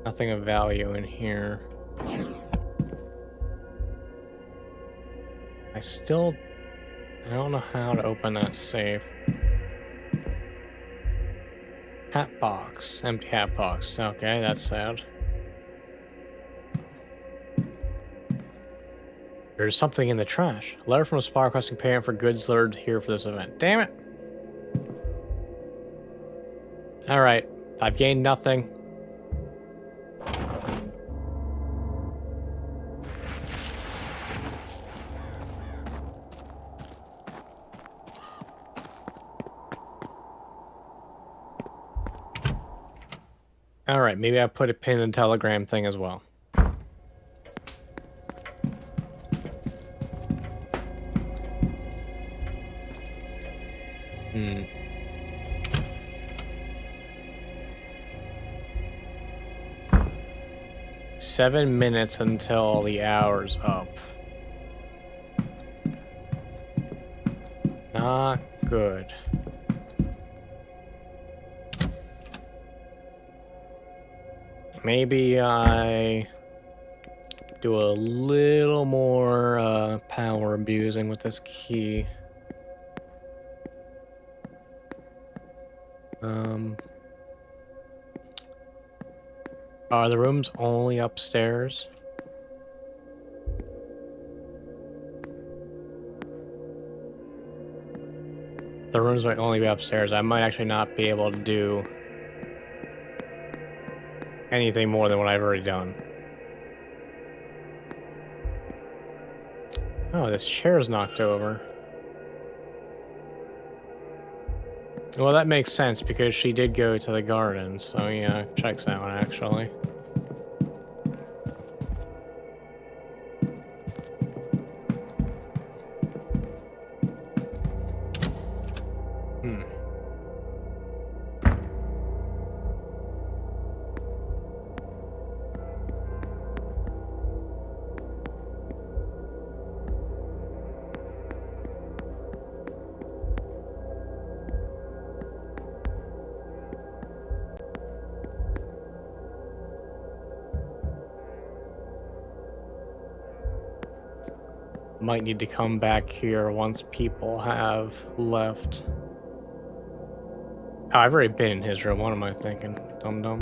Nothing of value in here. I don't know how to open that safe. Hat box. Empty hat box. Okay, that's sad. There's something in the trash. A letter from a spy requesting payment for goods delivered here for this event. Damn it! Alright. I've gained nothing. Alright, maybe I put a pin in the telegram thing as well. 7 minutes until the hour's up. Not good. Maybe I do a little more power abusing with this key. Are the rooms only upstairs? The rooms might only be upstairs. I might actually not be able to do anything more than what I've already done. Oh, this chair's knocked over. Well, that makes sense because she did go to the garden, so yeah, checks that one actually. Might need to come back here once people have left. Oh, I've already been in his room. What am I thinking? Dum-dum.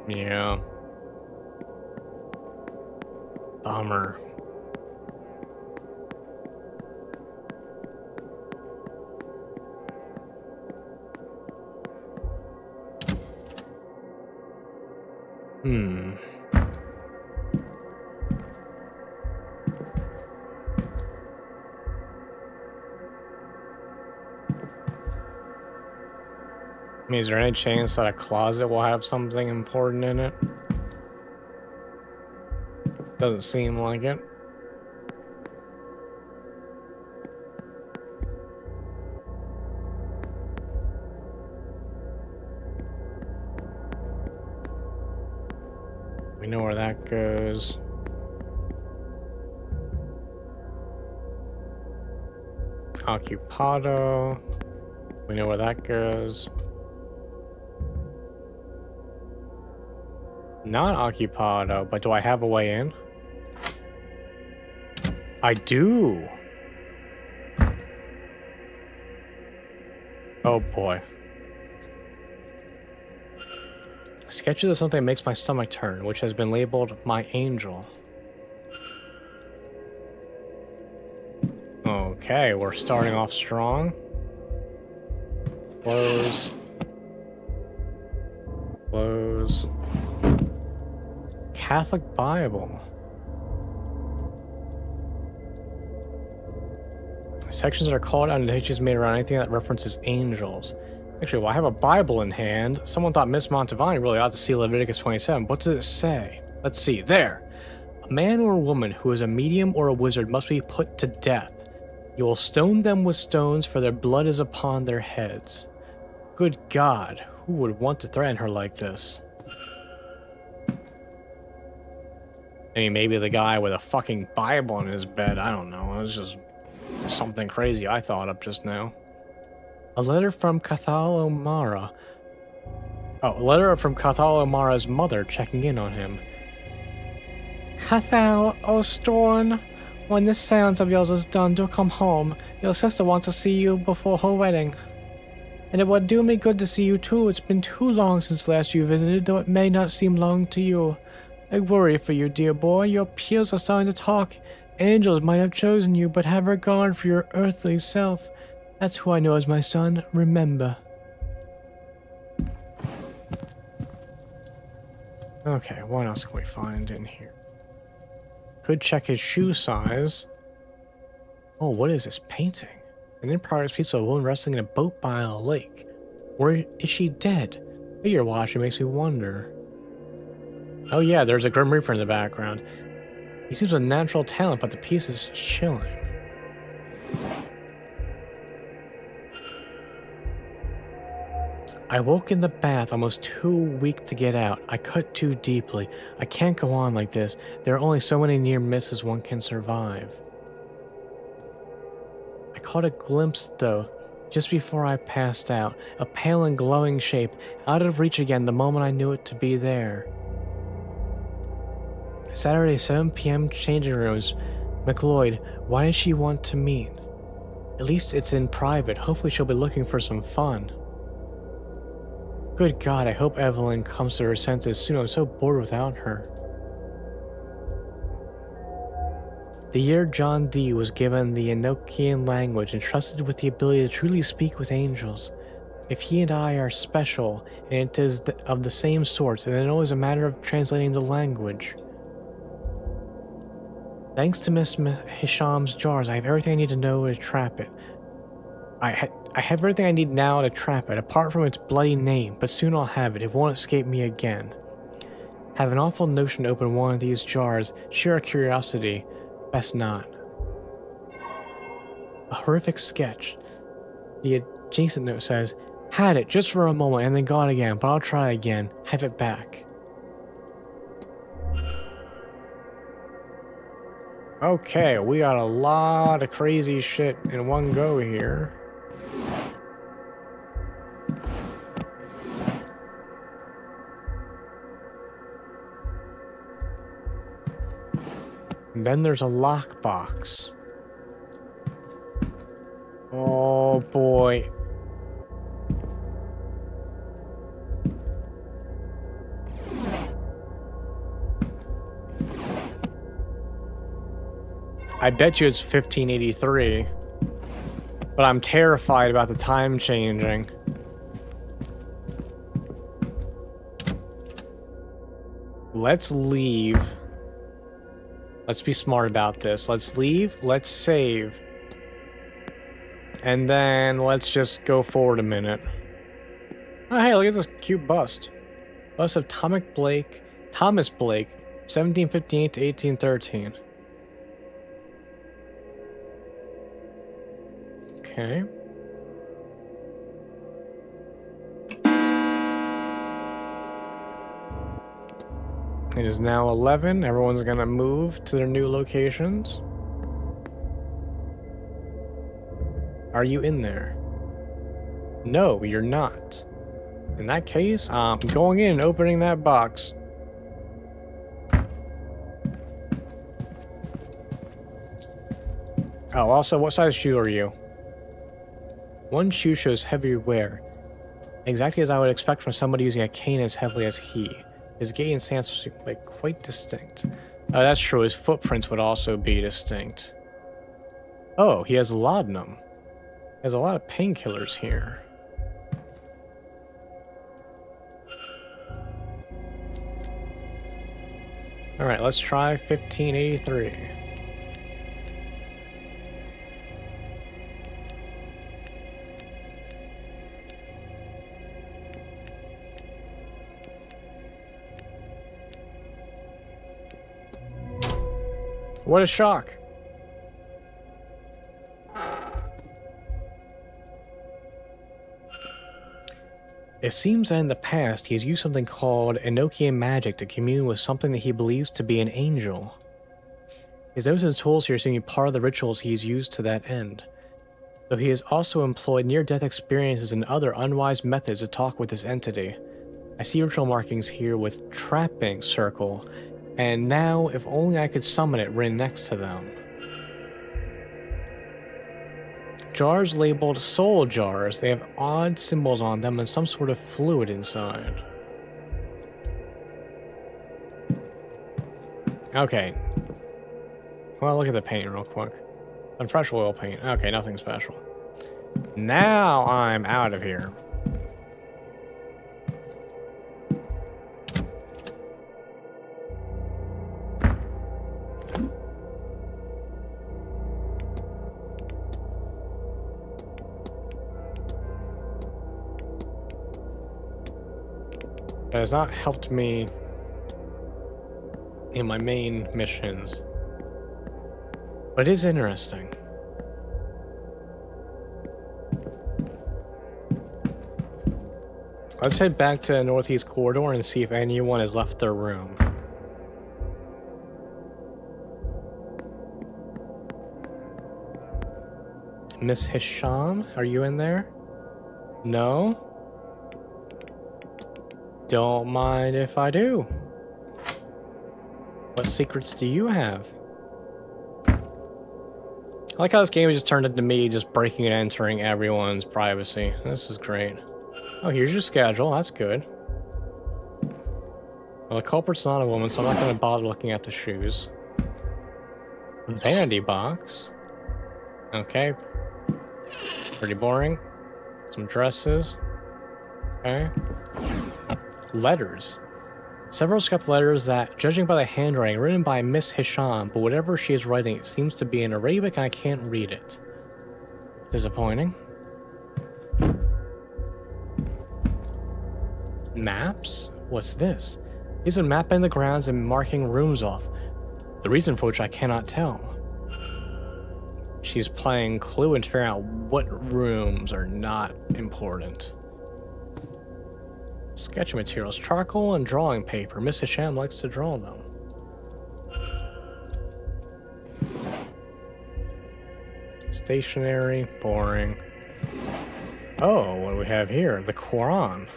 Yeah. Bummer. I mean, is there any chance that a closet will have something important in it? Doesn't seem like it. We know where that goes. Occupado. We know where that goes. Not occupado, but do I have a way in? I do. Oh boy. Sketches of something makes my stomach turn, which has been labeled my angel. Okay, we're starting off strong. Close. Close. Catholic Bible. Sections that are called out and the hitches made around anything that references angels. Actually, well, I have a Bible in hand. Someone thought Miss Montavani really ought to see Leviticus 27. What does it say? Let's see. There. A man or a woman who is a medium or a wizard must be put to death. You will stone them with stones, for their blood is upon their heads. Good God, who would want to threaten her like this? I mean, maybe the guy with a fucking Bible in his bed. I don't know. It was just something crazy I thought up just now. A letter from Cathalomara. Oh, a letter from Cathalomara's mother checking in on him. Cathal, oh Storn, when this seance of yours is done, do come home. Your sister wants to see you before her wedding. And it would do me good to see you too. It's been too long since last you visited, though it may not seem long to you. I worry for you, dear boy. Your peers are starting to talk. Angels might have chosen you, but have regard for your earthly self. That's who I know as my son. Remember. Okay, what else can we find in here? Could check his shoe size. Oh, what is this painting? An in-progress piece of a woman wrestling in a boat by a lake. Or is she dead? Figure watching makes me wonder. Oh yeah, there's a Grim Reaper in the background. He seems a natural talent, but the piece is chilling. I woke in the bath, almost too weak to get out. I cut too deeply. I can't go on like this. There are only so many near misses one can survive. I caught a glimpse, though, just before I passed out. A pale and glowing shape, out of reach again the moment I knew it to be there. Saturday, 7 p.m. changing rooms. McLeod, why does she want to meet? At least it's in private. Hopefully she'll be looking for some fun. Good God, I hope Evelyn comes to her senses soon. I'm so bored without her. The year John Dee was given the Enochian language, entrusted with the ability to truly speak with angels. If he and I are special, and it is of the same sort, then it is a matter of translating the language. Thanks to Miss Hisham's jars, I have everything I need to know to trap it. I have everything I need now to trap it, apart from its bloody name, but soon I'll have it. It won't escape me again. Have an awful notion to open one of these jars. Sheer curiosity. Best not. A horrific sketch. The adjacent note says, had it just for a moment and then gone again, but I'll try again. Have it back. Okay, we got a lot of crazy shit in one go here. And then there's a lockbox. Oh boy. I bet you it's 1583. But I'm terrified about the time changing. Let's leave. Let's be smart about this. Let's leave. Let's save. And then let's just go forward a minute. Oh, hey, look at this cute bust. Bust of Thomas Blake, 1758 to 1813. Okay. It is now 11. Everyone's gonna move to their new locations. Are you in there? No, you're not. In that case, I'm going in and opening that box. Oh, also, what size shoe are you? One shoe shows heavy wear, exactly as I would expect from somebody using a cane as heavily as he. His gait and stance was like quite distinct. That's true, his footprints would also be distinct. Oh, he has laudanum. There's a lot of painkillers here. Alright, let's try 1583. What a shock. It seems that in the past he has used something called Enochian magic to commune with something that he believes to be an angel. His notes and tools here seem to be part of the rituals he's used to that end, though he has also employed near-death experiences and other unwise methods to talk with this entity. I see ritual markings here with trapping circle, and now if only I could summon it written next to them. Jars labeled soul jars. They have odd symbols on them and some sort of fluid inside. Okay. Well, look at the paint real quick. On fresh oil paint. Okay, nothing special. Now I'm out of here. That has not helped me in my main missions. But it is interesting. Let's head back to the northeast corridor and see if anyone has left their room. Miss Hisham, are you in there? No? Don't mind if I do. What secrets do you have? I like how this game just turned into me just breaking and entering everyone's privacy. This is great. Oh, here's your schedule. That's good. Well, the culprit's not a woman, so I'm not going to bother looking at the shoes. Vanity box. Okay. Pretty boring. Some dresses. Okay. Letters. Several scuffed letters that, judging by the handwriting, written by Miss Hisham, but whatever she is writing, it seems to be in Arabic and I can't read it. Disappointing. Maps? What's this? These are mapping the grounds and marking rooms off. The reason for which I cannot tell. She's playing Clue and figuring out what rooms are not important. Sketch materials, charcoal and drawing paper. Miss Hisham likes to draw them. Stationery, boring. Oh, what do we have here? The Quran.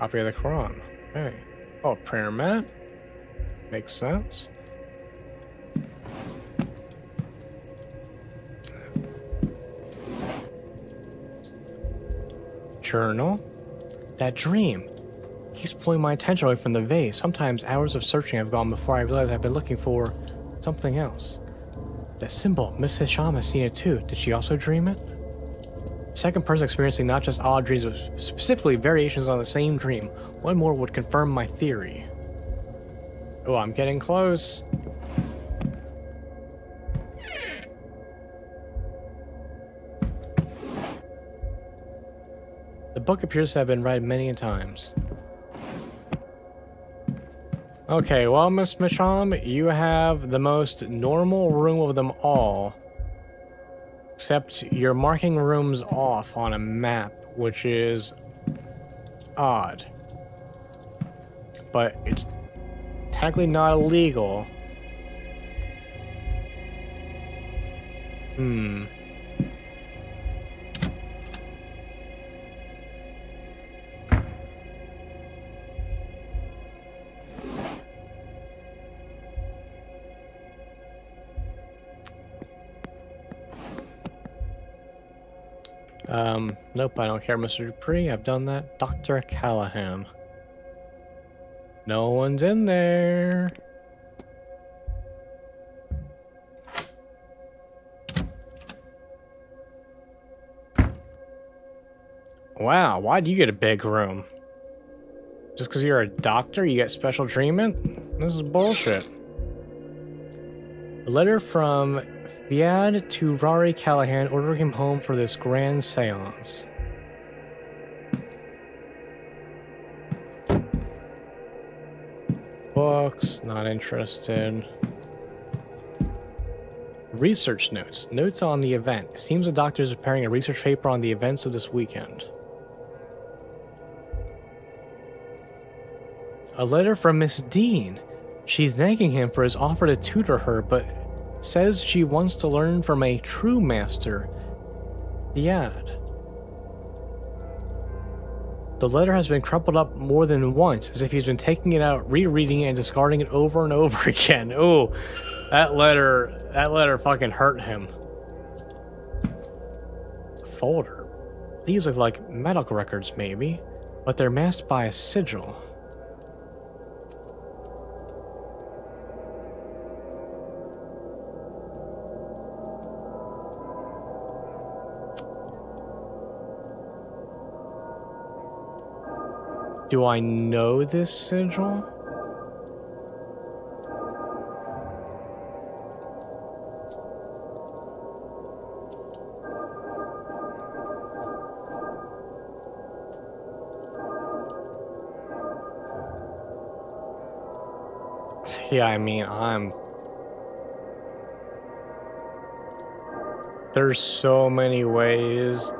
Copy of the Quran. Okay. Oh, prayer mat. Makes sense. Journal. That dream keeps pulling my attention away from the vase. Sometimes hours of searching have gone before I realize I've been looking for something else. That symbol, Miss Hisham has seen it too. Did she also dream it? Second person experiencing not just odd dreams, but specifically variations on the same dream. One more would confirm my theory. Oh, I'm getting close. The book appears to have been read many times. Okay, well, Miss Misham, you have the most normal room of them all. Except you're marking rooms off on a map, which is odd. But it's technically not illegal. Nope, I don't care, Mr. Dupree. I've done that. Dr. Callahan. No one's in there. Wow, why'd you get a big room? Just because you're a doctor, you get special treatment? This is bullshit. A letter from Fiad to Rory Callahan ordering him home for this grand seance. Books, not interested. Research notes. Notes on the event. It seems the doctor is preparing a research paper on the events of this weekend. A letter from Miss Dean. She's thanking him for his offer to tutor her, but says she wants to learn from a true master, Fiad. The letter has been crumpled up more than once, as if he's been taking it out, rereading it, and discarding it over and over again. Ooh, that letter fucking hurt him. Folder. These look like medical records, maybe, but they're masked by a sigil. Do I know this sigil? Yeah, I mean, there's so many ways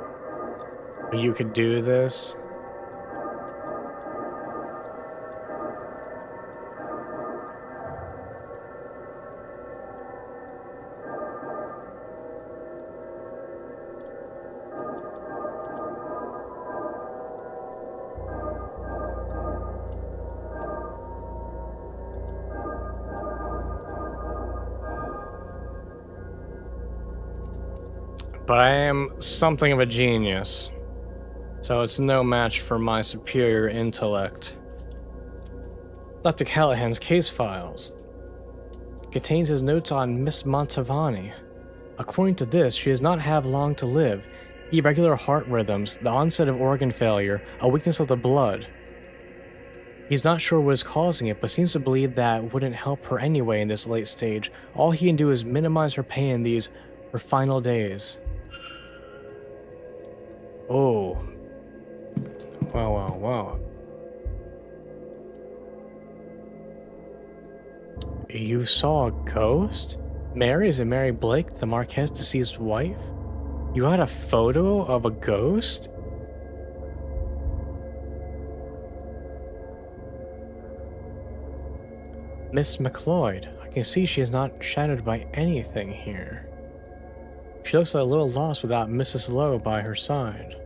you could do this. but I am something of a genius. So it's no match for my superior intellect. Dr. Callahan's case files contains his notes on Miss Montavani. According to this, she does not have long to live. Irregular heart rhythms, the onset of organ failure, a weakness of the blood. He's not sure what is causing it, but seems to believe that wouldn't help her anyway in this late stage. All he can do is minimize her pain in these, her final days. Oh. Wow. You saw a ghost? Mary? Is it Mary Blake, the Marquez's deceased wife? You got a photo of a ghost? Miss McLeod. I can see she is not shadowed by anything here. She looks a little lost without Mrs. Lowe by her side.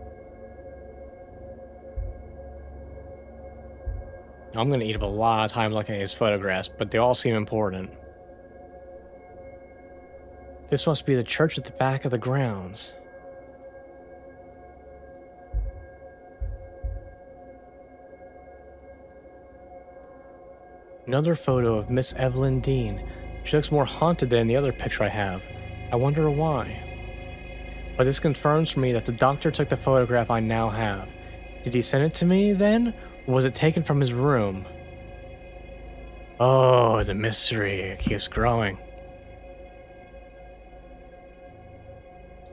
I'm gonna eat up a lot of time looking at his photographs, but they all seem important. This must be the church at the back of the grounds. Another photo of Miss Evelyn Dean. She looks more haunted than the other picture I have. I wonder why. But this confirms for me that the doctor took the photograph I now have. Did he send it to me then? Or was it taken from his room? Oh, the mystery keeps growing.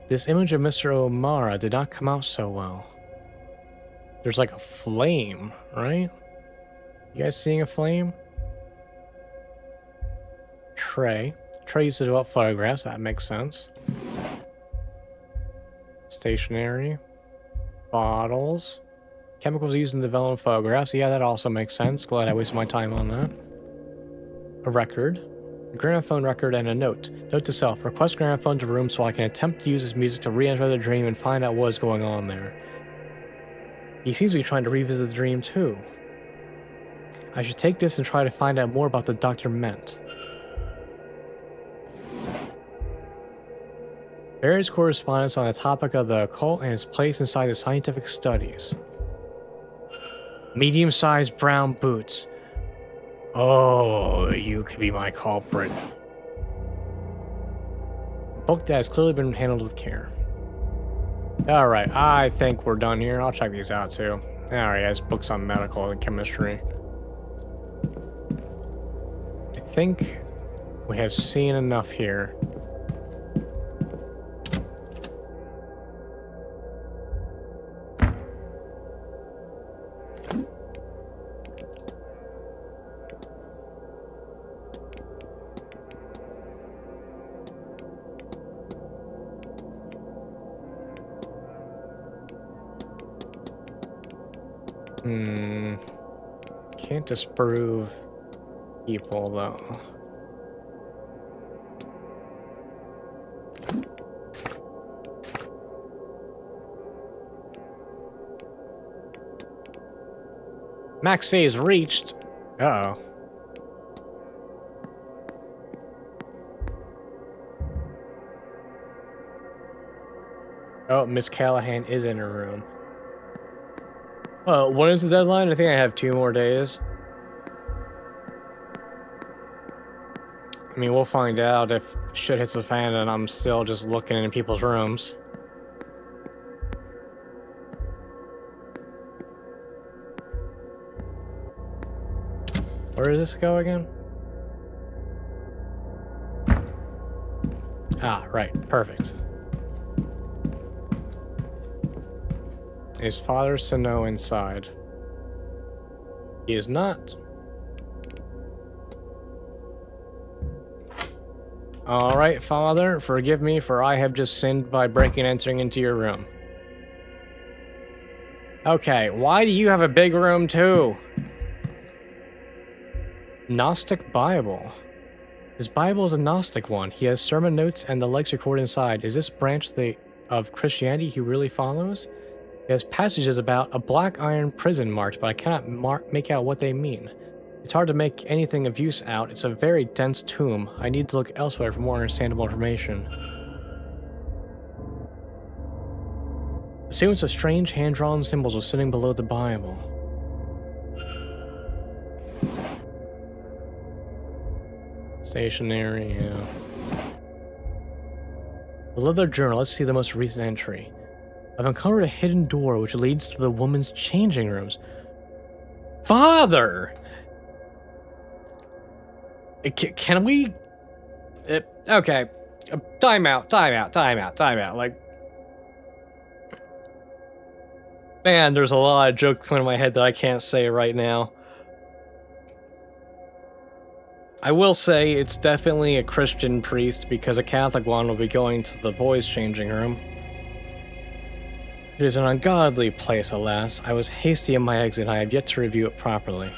This image of Mr. O'Mara did not come out so well. There's like a flame, right? You guys seeing a flame? Tray. Tray used to develop photographs, that makes sense. Stationery. Bottles. Chemicals used in developing photographs. Yeah, that also makes sense. Glad I wasted my time on that. A record. A gramophone record and a note. Note to self. Request gramophone to room so I can attempt to use this music to re-enter the dream and find out what is going on there. He seems to be trying to revisit the dream too. I should take this and try to find out more about the doctor meant. Various correspondence on the topic of the occult and its place inside the scientific studies. Medium-sized brown boots. Oh, you could be my culprit. Book that has clearly been handled with care. Alright, I think we're done here. I'll check these out too. Alright, guys, books on medical and chemistry. I think we have seen enough here. Can't disprove people though. Max saves reached. Uh-oh. Oh, Miss Callahan is in her room. When is the deadline? I think I have 2 more days. I mean, we'll find out if shit hits the fan and I'm still just looking in people's rooms. Where does this go again? Ah, right. Perfect. Is Father Sano inside? He is not. Alright, Father, forgive me for I have just sinned by breaking and entering into your room. Okay, why do you have a big room too? Gnostic Bible. His Bible is a Gnostic one. He has sermon notes and the legs recorded inside. Is this branch of Christianity he really follows? It has passages about a black iron prison march, but I cannot make out what they mean. It's hard to make anything of use out. It's a very dense tomb. I need to look elsewhere for more understandable information. Sequence of strange hand-drawn symbols was sitting below the Bible. Stationary, yeah. Below the journal, let's see the most recent entry. I've uncovered a hidden door which leads to the woman's changing rooms. Father! Can we... okay. Time out. Like... Man, there's a lot of jokes coming in my head that I can't say right now. I will say it's definitely a Christian priest because a Catholic one will be going to the boys' changing room. It is an ungodly place, alas. I was hasty in my exit and I have yet to review it properly.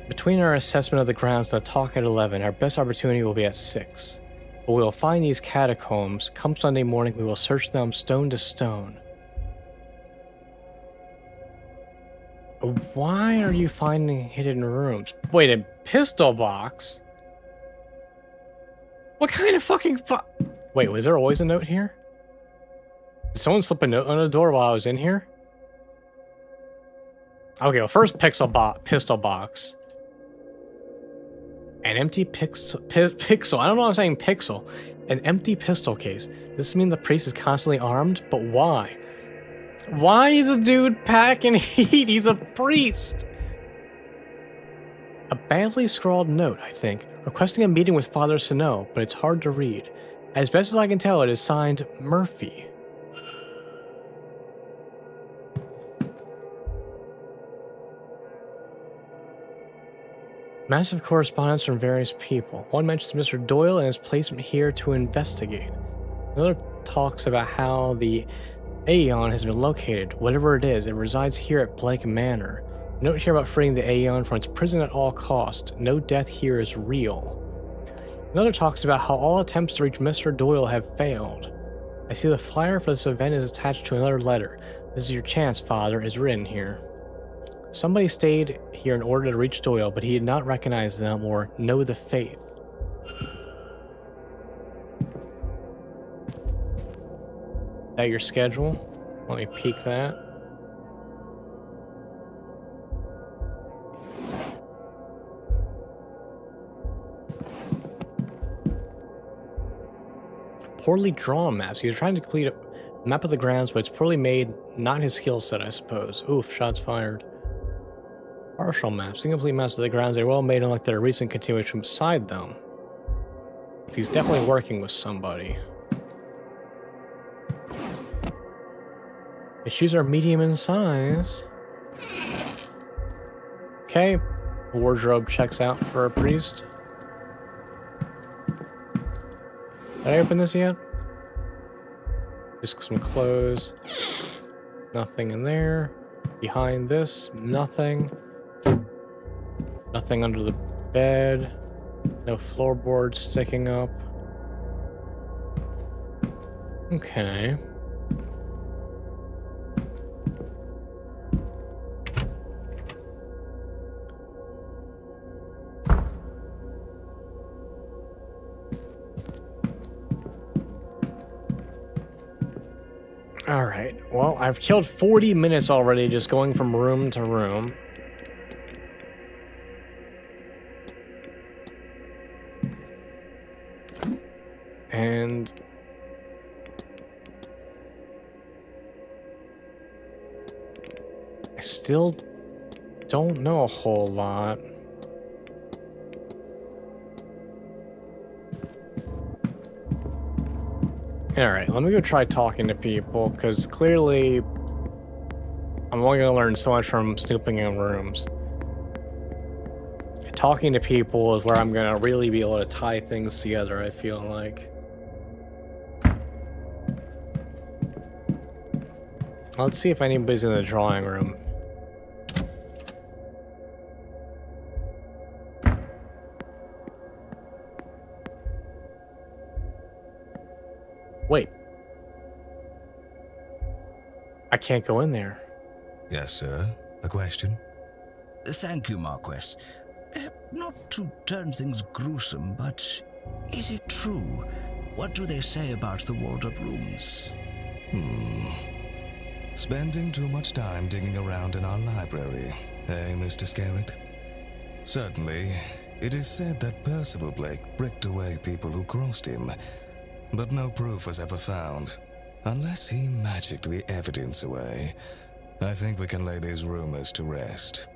Between our assessment of the grounds and the talk at 11, our best opportunity will be at 6. But we will find these catacombs. Come Sunday morning, we will search them stone to stone. Why are you finding hidden rooms? Wait, a pistol box? What kind of fucking Wait, was there always a note here? Did someone slip a note on the door while I was in here? Okay, well, first pistol box. An empty pixel. I don't know why I'm saying pixel. An empty pistol case. Does this mean the priest is constantly armed? But why? Why is a dude packing heat? He's a priest. A badly scrawled note, I think, requesting a meeting with Father Sano, but it's hard to read. As best as I can tell, it is signed Murphy. Massive correspondence from various people. One mentions Mr. Doyle and his placement here to investigate. Another talks about how the Aeon has been located. Whatever it is, it resides here at Blake Manor. Note here about freeing the Aeon from its prison at all costs. No death here is real. Another talks about how all attempts to reach Mr. Doyle have failed. I see the flyer for this event is attached to another letter. This is your chance, Father, is written here. Somebody stayed here in order to reach Doyle, but he did not recognize them or know the faith. Is that your schedule? Let me peek that. Poorly drawn maps. He was trying to complete a map of the grounds, but it's poorly made. Not his skill set, I suppose. Oof, shots fired. Partial maps. Incomplete maps of the grounds. They're well made and like their recent continuation beside them. He's definitely working with somebody. His shoes are medium in size. Okay. Wardrobe checks out for a priest. Did I open this yet? Just some clothes. Nothing in there. Behind this, nothing. Nothing under the bed. No floorboards sticking up. Okay. Alright, well, I've killed 40 minutes already just going from room to room. And I still don't know a whole lot. Alright, let me go try talking to people, because clearly I'm only going to learn so much from snooping in rooms. Talking to people is where I'm going to really be able to tie things together, I feel like. Let's see if anybody's in the drawing room. Wait. I can't go in there. Yes, sir. A question? Thank you, Marquess. Not to turn things gruesome, but is it true? What do they say about the walled-up rooms? Spending too much time digging around in our library, eh, Mr. Scarrett? Certainly, it is said that Percival Blake bricked away people who crossed him, but no proof was ever found. Unless he magicked the evidence away, I think we can lay these rumors to rest.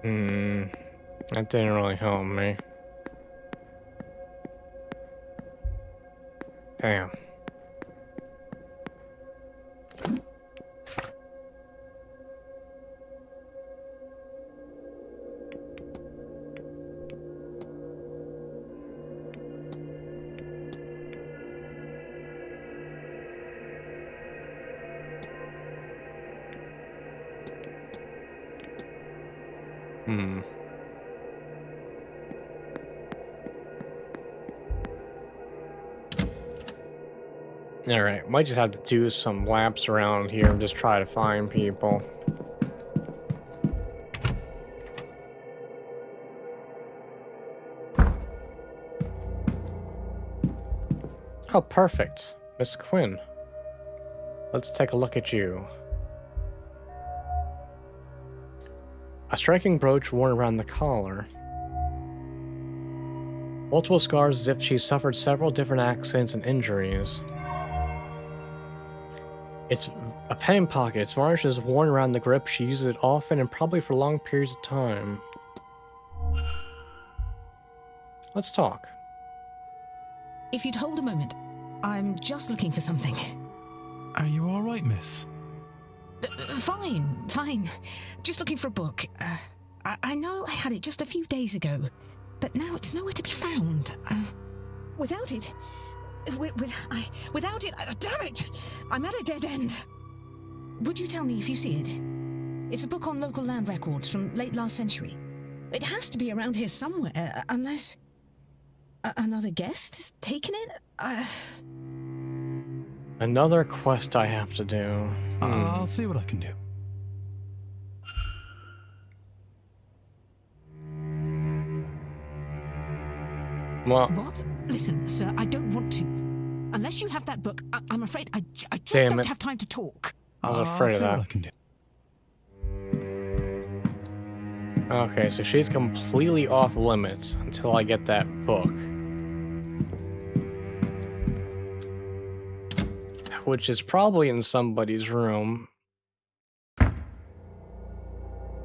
That didn't really help me. Damn. Alright, might just have to do some laps around here and just try to find people. Oh, perfect. Miss Quinn. Let's take a look at you. A striking brooch worn around the collar. Multiple scars as if she suffered several different accidents and injuries. It's a pen pocket. Its varnish is worn around the grip. She uses it often and probably for long periods of time. Let's talk. If you'd hold a moment, I'm just looking for something. Are you all right, miss? Fine. Just looking for a book. I know I had it just a few days ago, but now it's nowhere to be found. Without it, damn it! I'm at a dead end. Would you tell me if you see it? It's a book on local land records from late last century. It has to be around here somewhere, unless another guest has taken it. Another quest I have to do. I'll see what I can do. Well, What? Listen, sir, I don't want to. Unless you have that book, I'm afraid I just Damn don't it. have time to talk. I was I'll afraid of see what I that. can do. Okay, so she's completely off limits until I get that book. Which is probably in somebody's room.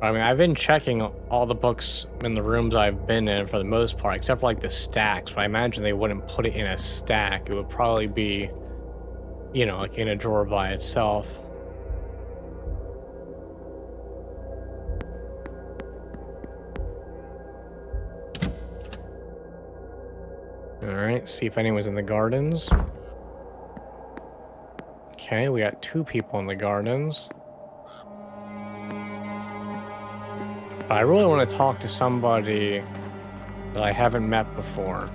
I mean, I've been checking all the books in the rooms I've been in for the most part, except for like the stacks, but I imagine they wouldn't put it in a stack. It would probably be, you know, like in a drawer by itself. Alright, see if anyone's in the gardens. Okay, we got 2 people in the gardens. But I really want to talk to somebody that I haven't met before.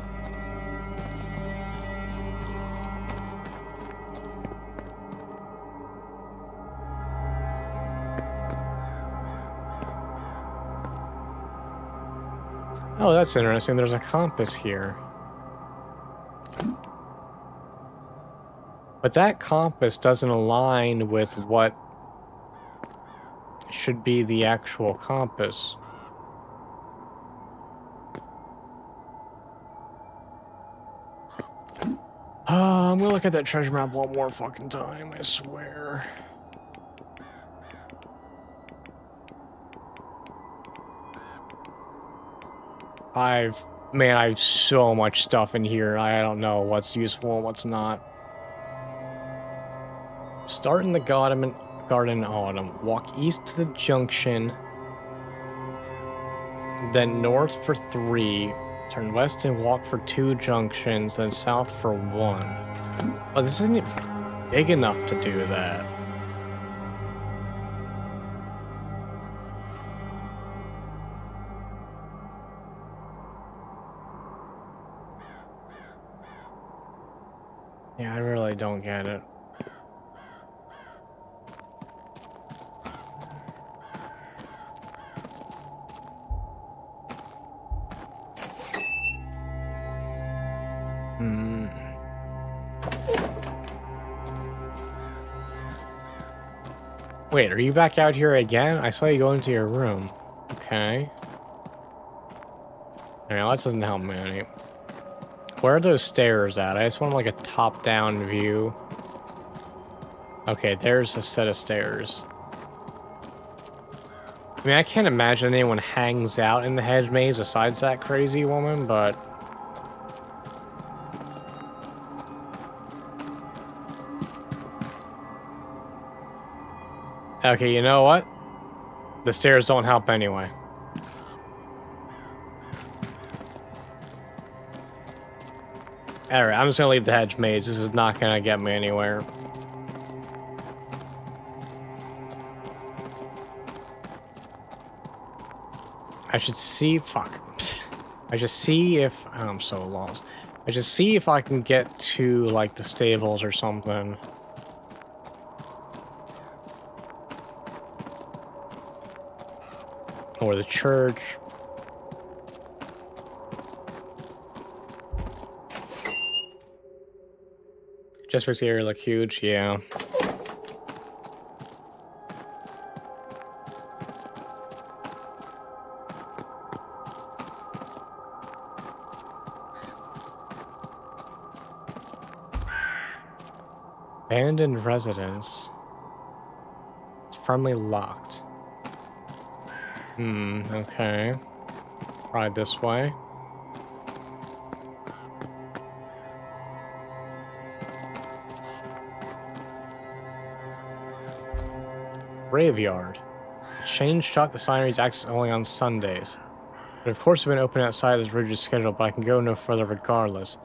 Oh, that's interesting. There's a compass here. But that compass doesn't align with what should be the actual compass. I'm gonna look at that treasure map one more fucking time, I swear. I have so much stuff in here. I don't know what's useful and what's not. Start in the garden in autumn. Walk east to the junction. Then north for 3. Turn west and walk for 2 junctions. Then south for 1. Oh, this isn't big enough to do that. Yeah, I really don't get it. Wait, are you back out here again? I saw you go into your room. Okay. Alright, that doesn't help me any. Where are those stairs at? I just want like a top-down view. Okay, there's a set of stairs. I mean, I can't imagine anyone hangs out in the hedge maze besides that crazy woman, but... Okay, you know what? The stairs don't help anyway. Alright, I'm just gonna leave the hedge maze. This is not gonna get me anywhere. I should see... Fuck. I should see if... Oh, I'm so lost. I should see if I can get to, like, the stables or something. Or the church. Just makes the area look huge, yeah. Abandoned residence. It's firmly locked. Okay. Try this way. Graveyard. Change shot the sign reads access only on Sundays. But of course, we've been open outside this rigid schedule, but I can go no further regardless.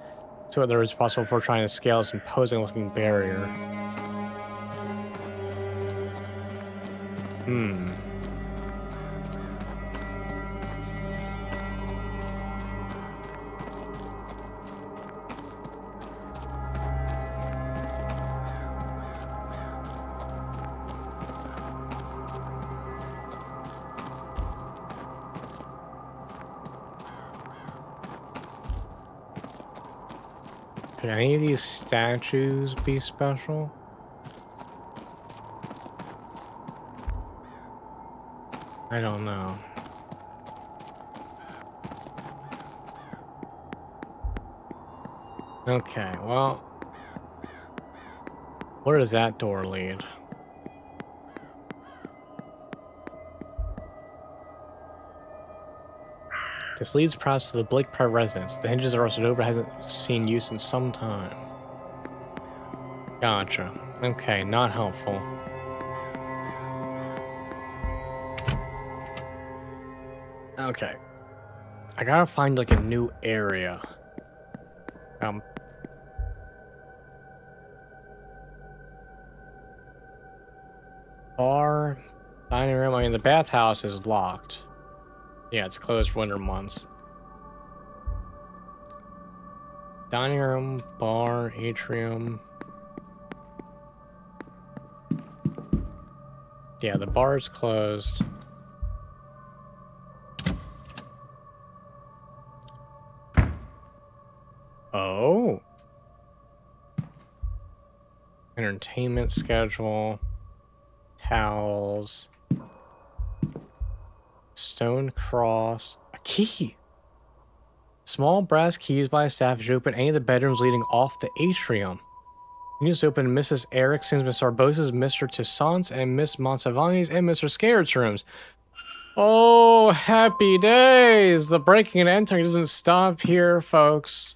See what there is possible before trying to scale this imposing looking barrier. Could any of these statues be special? I don't know. Okay, well... Where does that door lead? This leads perhaps to the Blake Pride residence. The hinges are rusted over, hasn't seen use in some time. Gotcha. Okay, not helpful. Okay. I gotta find like a new area. Bar, dining room. I mean, the bathhouse is locked. Yeah, it's closed for winter months. Dining room, bar, atrium. Yeah, the bar is closed. Oh. Entertainment schedule. Towels. Stone cross. A key. Small brass keys by staff should open any of the bedrooms leading off the atrium. You need to open Mrs. Erickson's, Miss Arbos's, Mr. Toussaint's, and Miss Monsavani's, and Mr. Scared's rooms. Oh, happy days! The breaking and entering doesn't stop here, folks.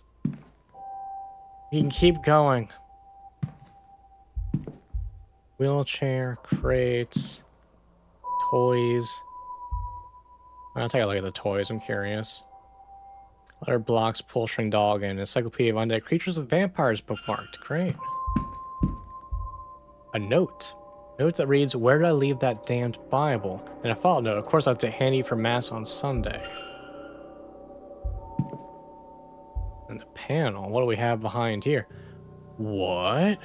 You can keep going. Wheelchair, crates, toys. I'll take a look at the toys, I'm curious. Letter blocks, pull string dog, and encyclopedia of undead creatures with vampires bookmarked. Great. A note. Note that reads, "Where did I leave that damned Bible?" And a follow-up note. Of course, I have to handy for Mass on Sunday. And the panel. What do we have behind here? What?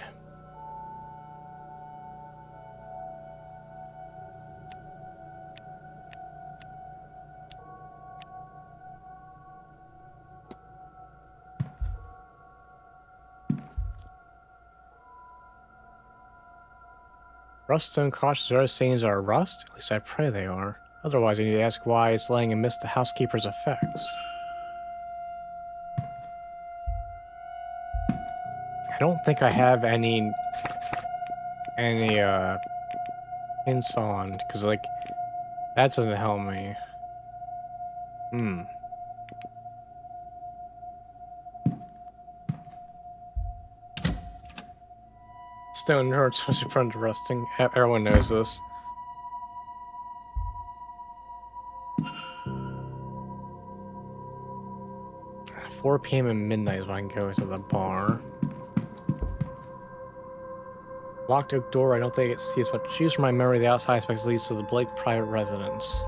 Ruststone cautious earth stains are rust? At least I pray they are. Otherwise, I need to ask why it's laying amidst the housekeeper's effects. I don't think I have any hints on, because, like, that doesn't help me. Stone are especially prone to rusting. Everyone knows this. At 4 p.m. and midnight is when I can go to the bar. Locked oak door, I don't think it sees much use from my memory. The outside aspect leads to the Blake private residence.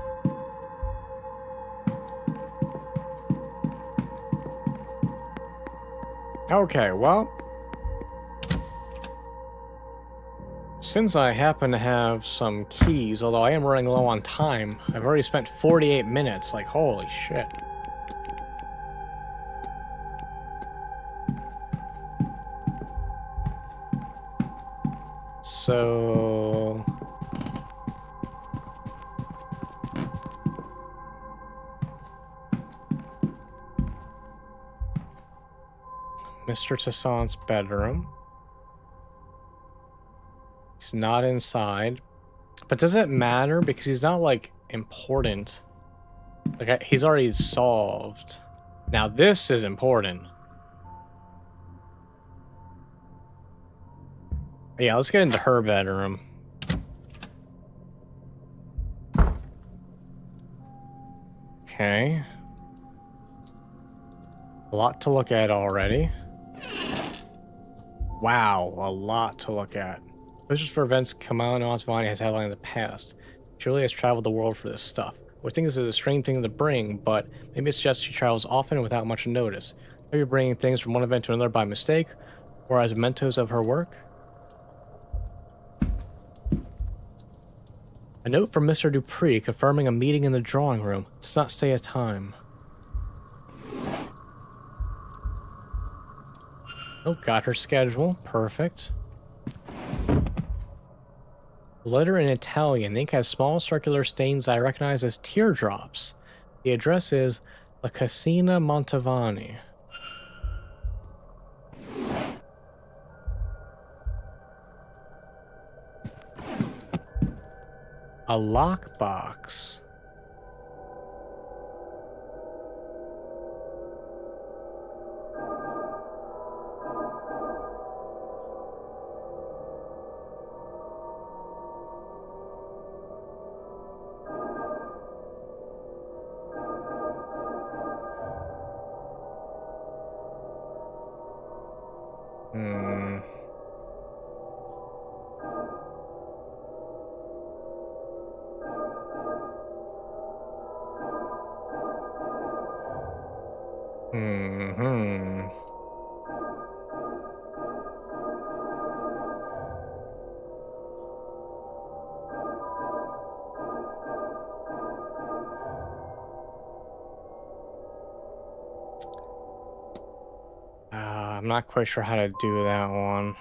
Okay, well, since I happen to have some keys, although I am running low on time, I've already spent 48 minutes, like, holy shit. So... Mr. Toussaint's bedroom. He's not inside. But does it matter? Because he's not, like, important. Like, he's already solved. Now, this is important. Yeah, let's get into her bedroom. Okay. A lot to look at already. Wow, a lot to look at. Wishes for events Kamau Montavani has headlined in the past. Julie has traveled the world for this stuff. We think this is a strange thing to bring, but maybe it suggests she travels often without much notice. Maybe bringing things from one event to another by mistake, or as mementos of her work. A note from Mr. Dupree confirming a meeting in the drawing room. Does not stay a time. Oh, got her schedule. Perfect. Letter in Italian. The ink has small circular stains I recognize as teardrops. The address is La Casina Montavani. A lockbox. I'm not quite sure how to do that one.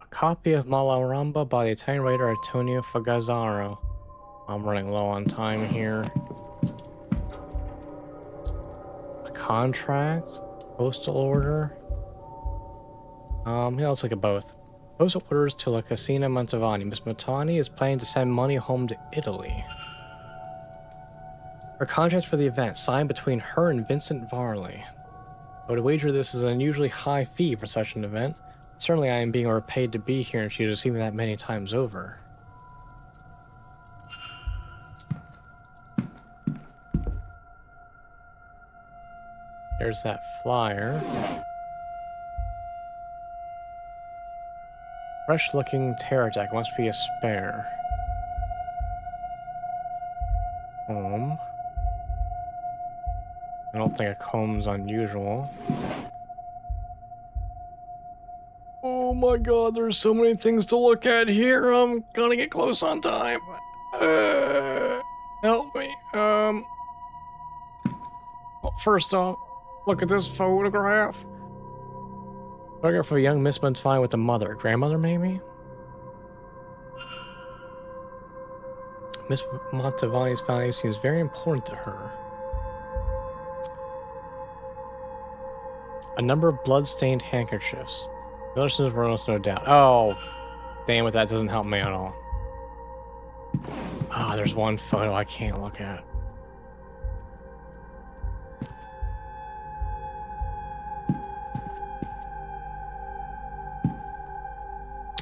A copy of Malaramba by the Italian writer Antonio Fagazzaro. I'm running low on time here. A contract? Postal order? Yeah, let's look at both. Postal orders to La Casina Montavani. Miss Montavani is planning to send money home to Italy. Her contract for the event, signed between her and Vincent Varley. I would wager this is an unusually high fee for such an event. Certainly I am being overpaid to be here, and she has received that many times over. There's that flyer. Fresh-looking terror deck. Must be a spare. Home. I don't think a comb's unusual. Oh my god, there's so many things to look at here. I'm gonna get close on time. Help me. Well, first off, look at this photograph. Photograph of a young Miss Montevani with a mother. Grandmother, maybe? Miss Montevani's family seems very important to her. A number of blood-stained handkerchiefs. Relatives of Ronos, no doubt. Oh, damn it, that doesn't help me at all. Ah, there's one photo I can't look at.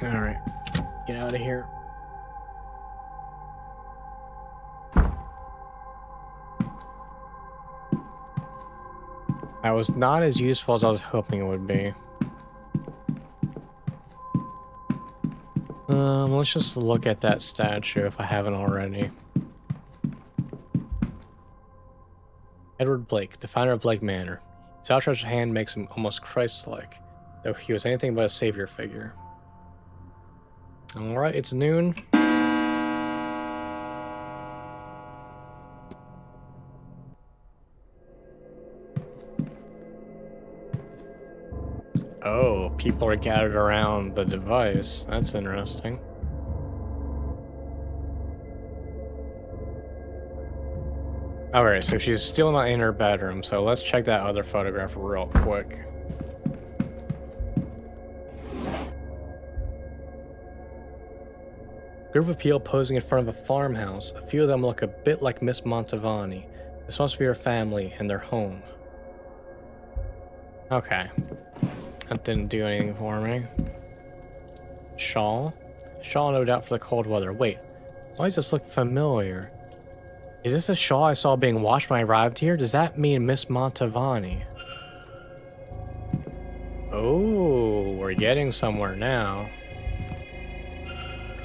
Alright, get out of here. That was not as useful as I was hoping it would be. Let's just look at that statue if I haven't already. Edward Blake, the founder of Blake Manor. His outstretched hand makes him almost Christ-like, though he was anything but a savior figure. Alright, it's noon. Oh, people are gathered around the device. That's interesting. Alright, so she's still not in her bedroom, so let's check that other photograph real quick. Group of people posing in front of a farmhouse. A few of them look a bit like Miss Montevani. This must be her family and their home. Okay. That didn't do anything for me. Shawl? Shawl, no doubt, for the cold weather. Wait, why does this look familiar? Is this a shawl I saw being washed when I arrived here? Does that mean Miss Montevani? Oh, we're getting somewhere now.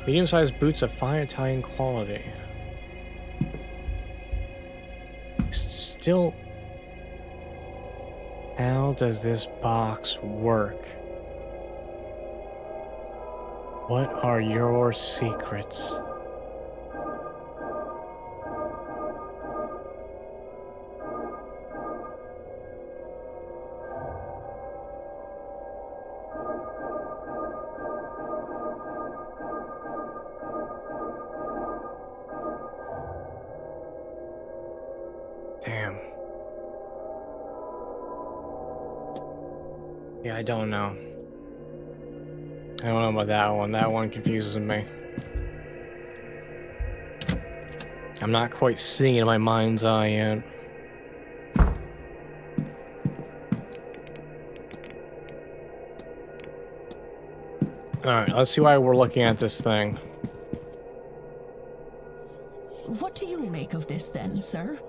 Medium-sized boots of fine Italian quality. Still... How does this box work? What are your secrets? Damn. Yeah, I don't know. I don't know about that one. That one confuses me. I'm not quite seeing it in my mind's eye yet. Alright, let's see why we're looking at this thing. What do you make of this then, sir?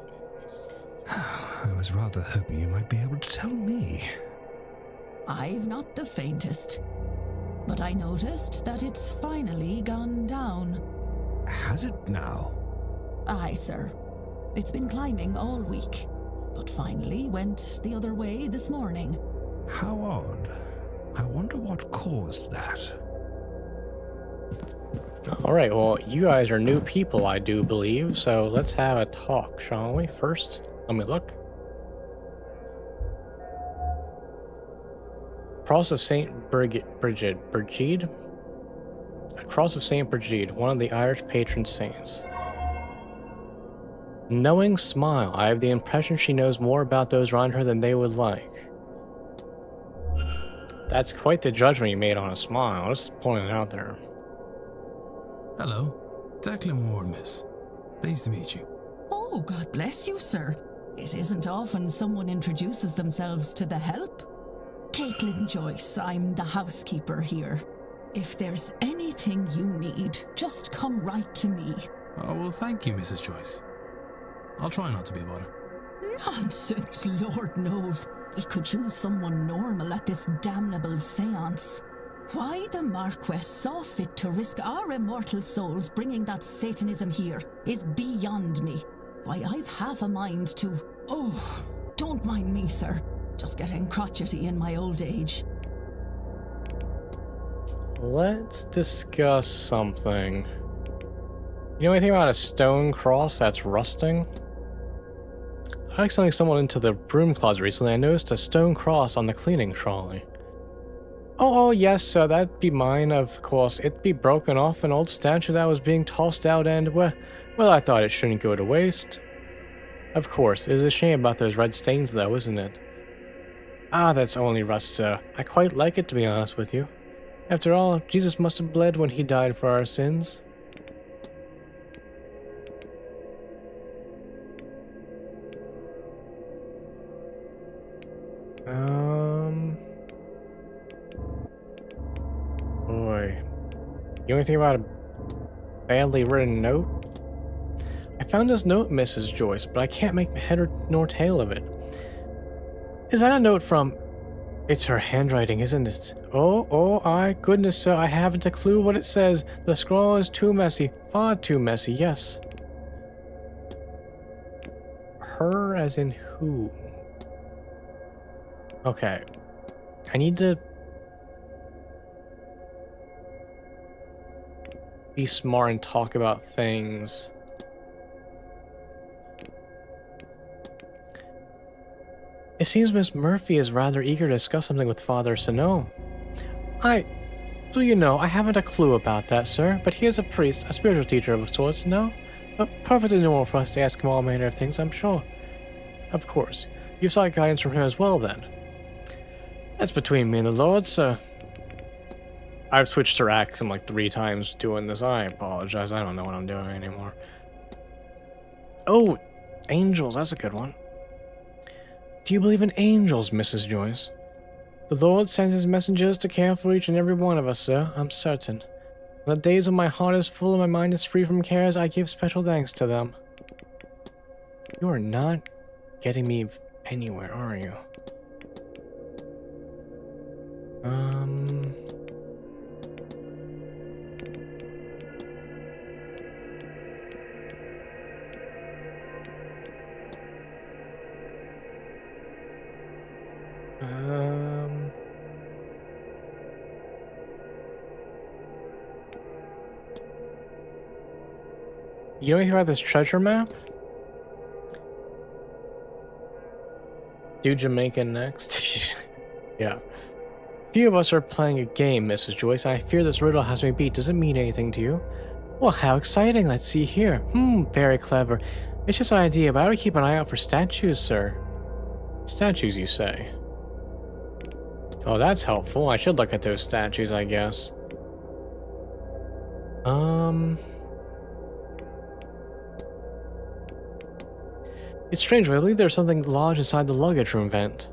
I was rather hoping you might be able to tell me. I've not the faintest. But I noticed that it's finally gone down. Has it now? Aye, sir. It's been climbing all week, but finally went the other way this morning. How odd. I wonder what caused that. Alright, well, you guys are new people, I do believe, so let's have a talk, shall we? First, let me look. Cross of St. Brigid? A Cross of St. Brigid, one of the Irish patron saints. Knowing smile. I have the impression she knows more about those around her than they would like. That's quite the judgment you made on a smile. Let's just point it out there. Hello. Declan Ward, miss. Pleased to meet you. Oh, God bless you, sir. It isn't often someone introduces themselves to the help. Caitlin Joyce, I'm the housekeeper here. If there's anything you need, just come right to me. Oh, well, thank you, Mrs. Joyce. I'll try not to be a bother. Nonsense, Lord knows. We could use someone normal at this damnable seance. Why the Marquess saw fit to risk our immortal souls bringing that Satanism here is beyond me. Why, I've half a mind to... Oh, don't mind me, sir. Just getting crotchety in my old age. Let's discuss something. You know anything about a stone cross that's rusting? I accidentally stumbled into the broom closet recently. I noticed a stone cross on the cleaning trolley. Oh, yes, that'd be mine, of course. It'd be broken off an old statue that was being tossed out and, well, I thought it shouldn't go to waste. Of course, it is a shame about those red stains, though, isn't it? Ah, that's only rust, sir. I quite like it, to be honest with you. After all, Jesus must have bled when he died for our sins. Boy. You know anything about a badly written note? I found this note, Mrs. Joyce, but I can't make head nor tail of it. Is that a note from... It's her handwriting, isn't it? Oh, my goodness, sir, I haven't a clue what it says. The scrawl is too messy. Far too messy, yes. Her as in who? Okay. I need to... be smart and talk about things. It seems Miss Murphy is rather eager to discuss something with Father Sano. Do you know, I haven't a clue about that, sir, but he is a priest, a spiritual teacher of sorts, no? But perfectly normal for us to ask him all manner of things, I'm sure. Of course. You sought guidance from him as well, then? That's between me and the Lord, sir. I've switched her accent like 3 times doing this. I apologize. I don't know what I'm doing anymore. Oh, angels. That's a good one. Do you believe in angels, Mrs. Joyce? The Lord sends his messengers to care for each and every one of us, sir, I'm certain. On the days when my heart is full and my mind is free from cares, I give special thanks to them. You are not getting me anywhere, are you? You know anything about this treasure map? Do Jamaica next? Yeah. Few of us are playing a game, Mrs. Joyce, and I fear this riddle has me beat. Does it mean anything to you? Well, how exciting. Let's see here. Very clever. It's just an idea, but I would keep an eye out for statues, sir. Statues, you say? Oh, that's helpful. I should look at those statues, I guess. It's strange, but I believe there's something lodged inside the luggage room vent.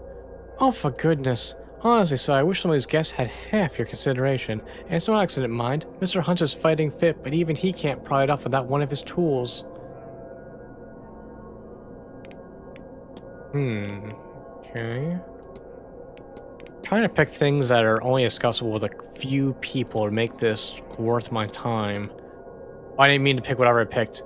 Oh, for goodness. Honestly, sir, I wish some of these guests had half your consideration. And it's no accident, mind. Mr. Hunter's fighting fit, but even he can't pry it off without one of his tools. Okay. Trying to pick things that are only discussable with a few people to make this worth my time. I didn't mean to pick whatever I picked.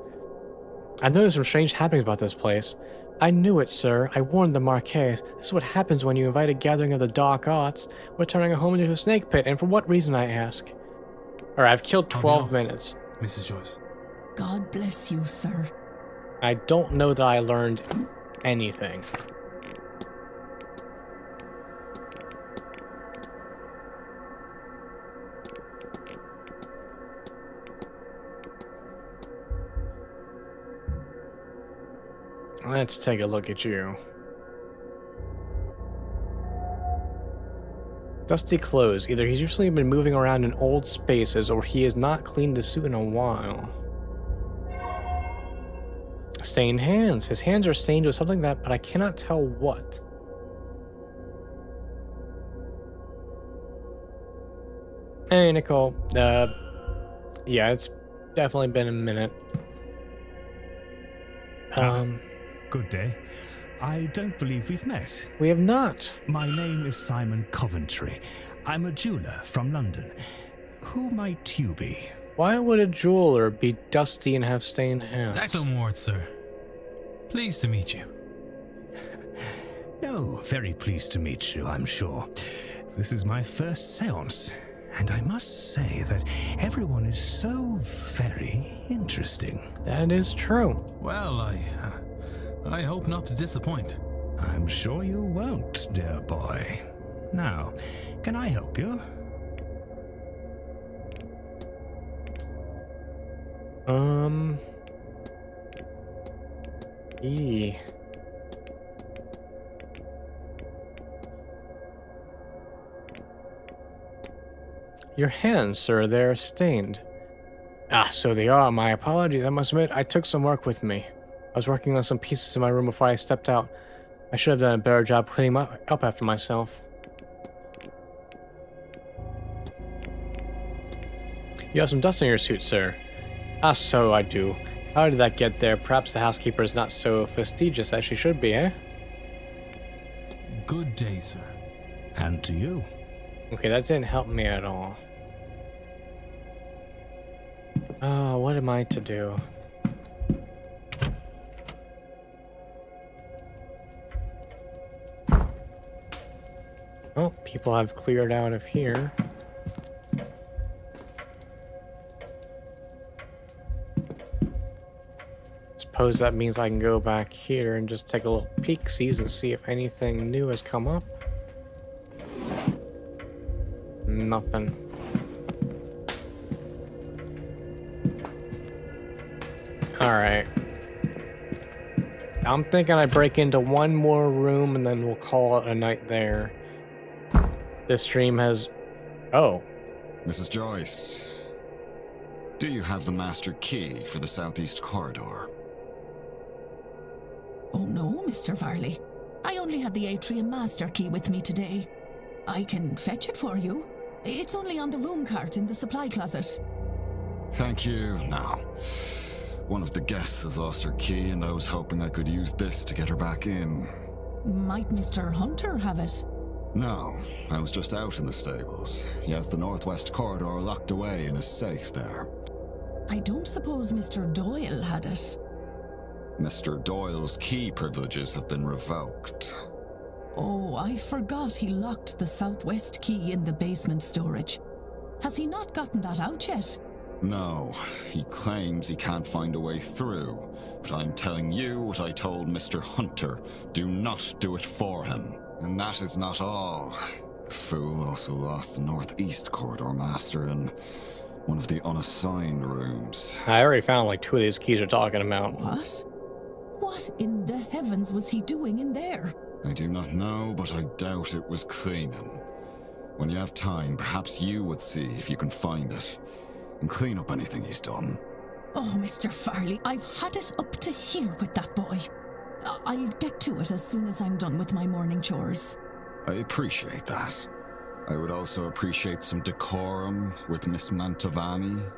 I've noticed some strange happenings about this place. I knew it, sir. I warned the Marquis. This is what happens when you invite a gathering of the dark arts. We're turning a home into a snake pit, and for what reason, I ask? Alright, I've killed 12 minutes. Mrs. Joyce. God bless you, sir. I don't know that I learned anything. Let's take a look at you. Dusty clothes. Either he's usually been moving around in old spaces or he has not cleaned his suit in a while. Stained hands. His hands are stained with something that, but I cannot tell what. Hey, Nicole. Yeah, it's definitely been a minute. Good day. I don't believe we've met. We have not. My name is Simon Coventry. I'm a jeweler from London. Who might you be? Why would a jeweler be dusty and have stained hands? Ward, sir. Pleased to meet you. No, very pleased to meet you, I'm sure. This is my first seance. And I must say that everyone is so very interesting. That is true. Well, I hope not to disappoint. I'm sure you won't, dear boy. Now, can I help you? Eee. Your hands, sir, they're stained. Ah, so they are. My apologies. I must admit, I took some work with me. I was working on some pieces in my room before I stepped out. I should have done a better job cleaning up after myself. You have some dust on your suit, sir. Ah, so I do. How did that get there? Perhaps the housekeeper is not so fastidious as she should be, eh? Good day, sir. And to you. Okay, that didn't help me at all. What am I to do? Oh, people have cleared out of here. Suppose that means I can go back here and just take a little peek-sees and see if anything new has come up. Nothing. Alright. I'm thinking I break into one more room and then we'll call it a night there. This stream has... Oh. Mrs. Joyce, do you have the master key for the southeast corridor? Oh no, Mr. Varley. I only had the atrium master key with me today. I can fetch it for you. It's only on the room cart in the supply closet. Thank you. Now, one of the guests has lost her key, and I was hoping I could use this to get her back in. Might Mr. Hunter have it? No, I was just out in the stables. He has the northwest corridor locked away in his safe there. I don't suppose Mr. Doyle had it. Mr. Doyle's key privileges have been revoked. Oh, I forgot he locked the southwest key in the basement storage. Has he not gotten that out yet? No, he claims he can't find a way through, but I'm telling you what I told Mr. Hunter. Do not do it for him. And that is not all. The fool also lost the northeast corridor master in one of the unassigned rooms. I already found like 2 of these keys you're talking about. What? What in the heavens was he doing in there? I do not know, but I doubt it was cleaning. When you have time, perhaps you would see if you can find it, and clean up anything he's done. Oh, Mr. Farley, I've had it up to here with that boy. I'll get to it as soon as I'm done with my morning chores. I appreciate that. I would also appreciate some decorum with Miss Mantovani.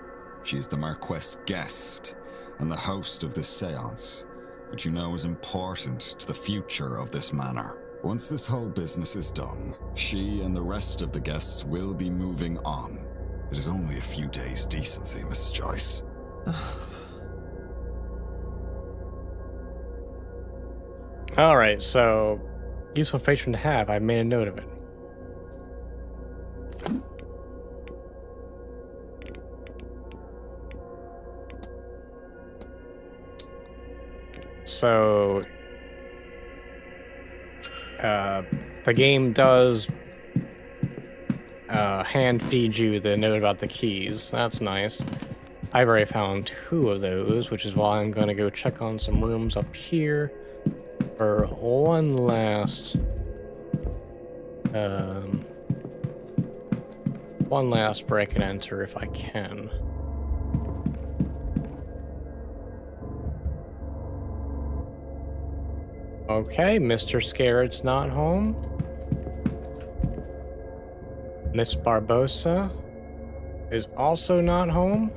She's the Marquess' guest and the host of this seance, which you know is important to the future of this manor. Once this whole business is done, she and the rest of the guests will be moving on. It is only a few days' decency, Mrs. Joyce. Alright, so... useful information to have. I've made a note of it. So... the game does... hand feed you the note about the keys. That's nice. I've already found 2 of those, which is why I'm gonna go check on some rooms up here for one last break and enter if I can. Okay, Mr. Scarrett's not home. Miss Barbosa is also not home.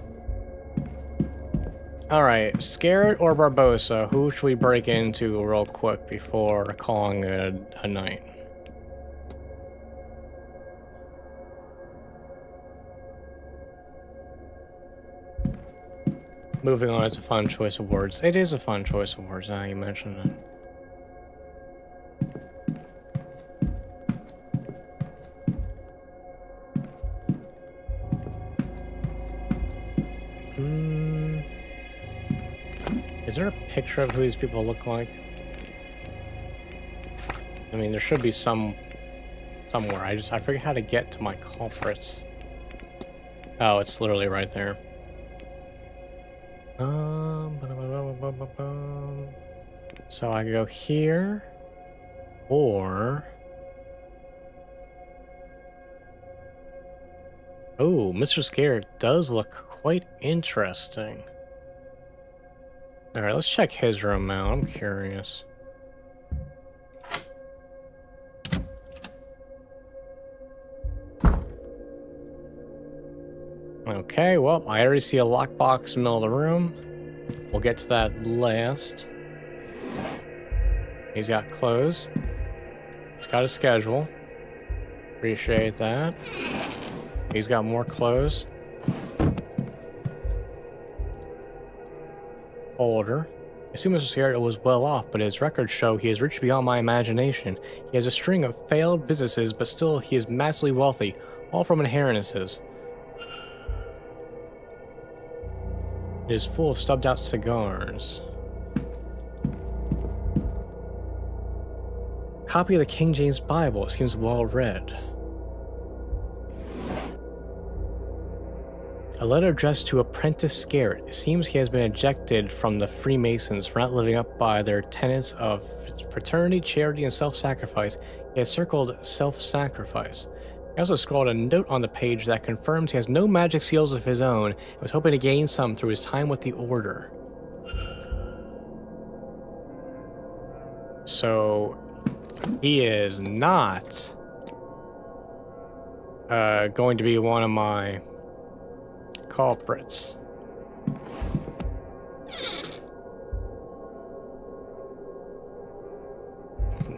Alright, Scarrett or Barbosa, who should we break into real quick before calling it a night? Moving on is a fun choice of words. It is a fun choice of words, now you mention it. Is there a picture of who these people look like? I mean, there should be somewhere. I forget how to get to my culprits. Oh, it's literally right there. So I go here, or oh, Mr. Scared does look quite interesting. All right, let's check his room out. I'm curious. Okay, well, I already see a lockbox in the middle of the room. We'll get to that last. He's got clothes. He's got a schedule. Appreciate that. He's got more clothes. Older. I assume Mr. Scared was well off, but his records show he has reached beyond my imagination. He has a string of failed businesses, but still he is massively wealthy, all from inheritances. It is full of stubbed out cigars. Copy of the King James Bible. It seems well read. A letter addressed to Apprentice Scarrett. It seems he has been ejected from the Freemasons for not living up by their tenets of fraternity, charity, and self-sacrifice. He has circled self-sacrifice. He also scrawled a note on the page that confirms he has no magic seals of his own and was hoping to gain some through his time with the Order. So, he is not going to be one of my culprits.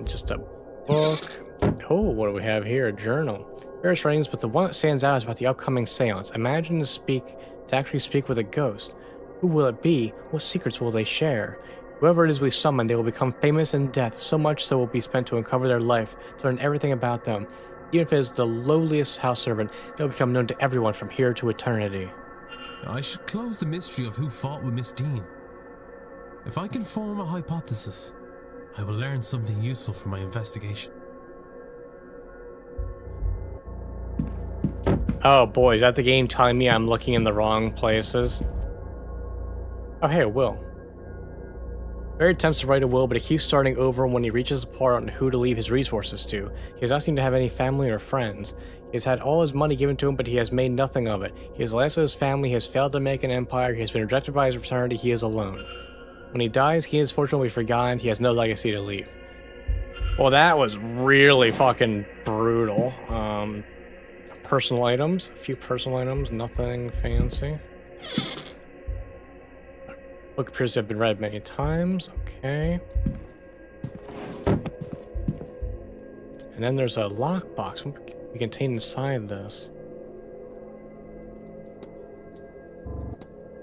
Just a book. Oh, what do we have here? A journal. Various writings, but the one that stands out is about the upcoming seance. Imagine to actually speak with a ghost. Who will it be? What secrets will they share? Whoever it is we summon, they will become famous in death, so much so will be spent to uncover their life, to learn everything about them. Even if it is the lowliest house servant, they will become known to everyone from here to eternity. I should close the mystery of who fought with Miss Dean. If I can form a hypothesis, I will learn something useful for my investigation. Oh boy, is that the game telling me I'm looking in the wrong places? Oh hey, a will. Barry attempts to write a will, but it keeps starting over when he reaches the part on who to leave his resources to. He does not seem to have any family or friends. He has had all his money given to him, but he has made nothing of it. He is the last of his family, he has failed to make an empire, he has been rejected by his fraternity, he is alone. When he dies, he is fortunately forgotten, he has no legacy to leave. Well, that was really fucking brutal. Personal items, a few personal items, nothing fancy. Book appears to have been read many times, okay. And then there's a lockbox. What can be contained inside this?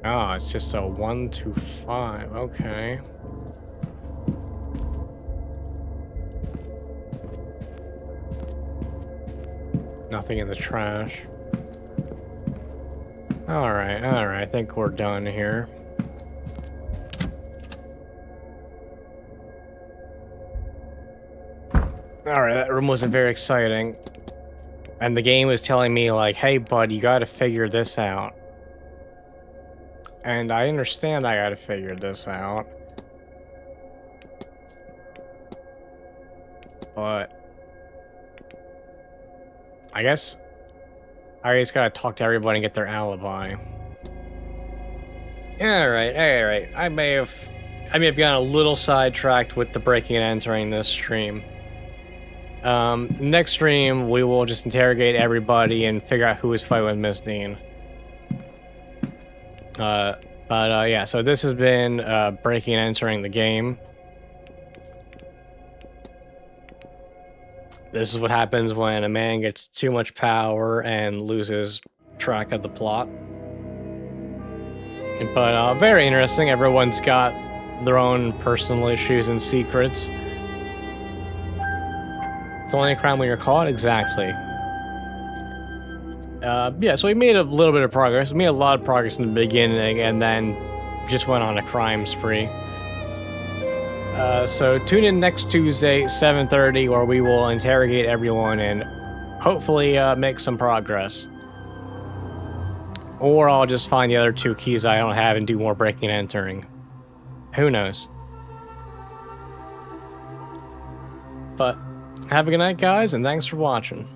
Oh, it's just a 1 to 5, okay. Nothing in the trash. Alright, I think we're done here. Alright, that room wasn't very exciting. And the game was telling me, like, hey, bud, you gotta figure this out. And I understand I gotta figure this out. But I guess I just gotta talk to everybody and get their alibi. Alright. I may have gotten a little sidetracked with the breaking and entering this stream. Next stream, we will just interrogate everybody and figure out who was fighting with Miss Dean. Yeah, so this has been breaking and entering the game. This is what happens when a man gets too much power and loses track of the plot. But very interesting. Everyone's got their own personal issues and secrets. It's only a crime when you're caught? Exactly. yeah, so we made a little bit of progress. We made a lot of progress in the beginning, and then just went on a crime spree. So tune in next Tuesday, 7:30, where we will interrogate everyone and hopefully make some progress. Or I'll just find the other 2 keys I don't have and do more breaking and entering. Who knows? But have a good night, guys, and thanks for watching.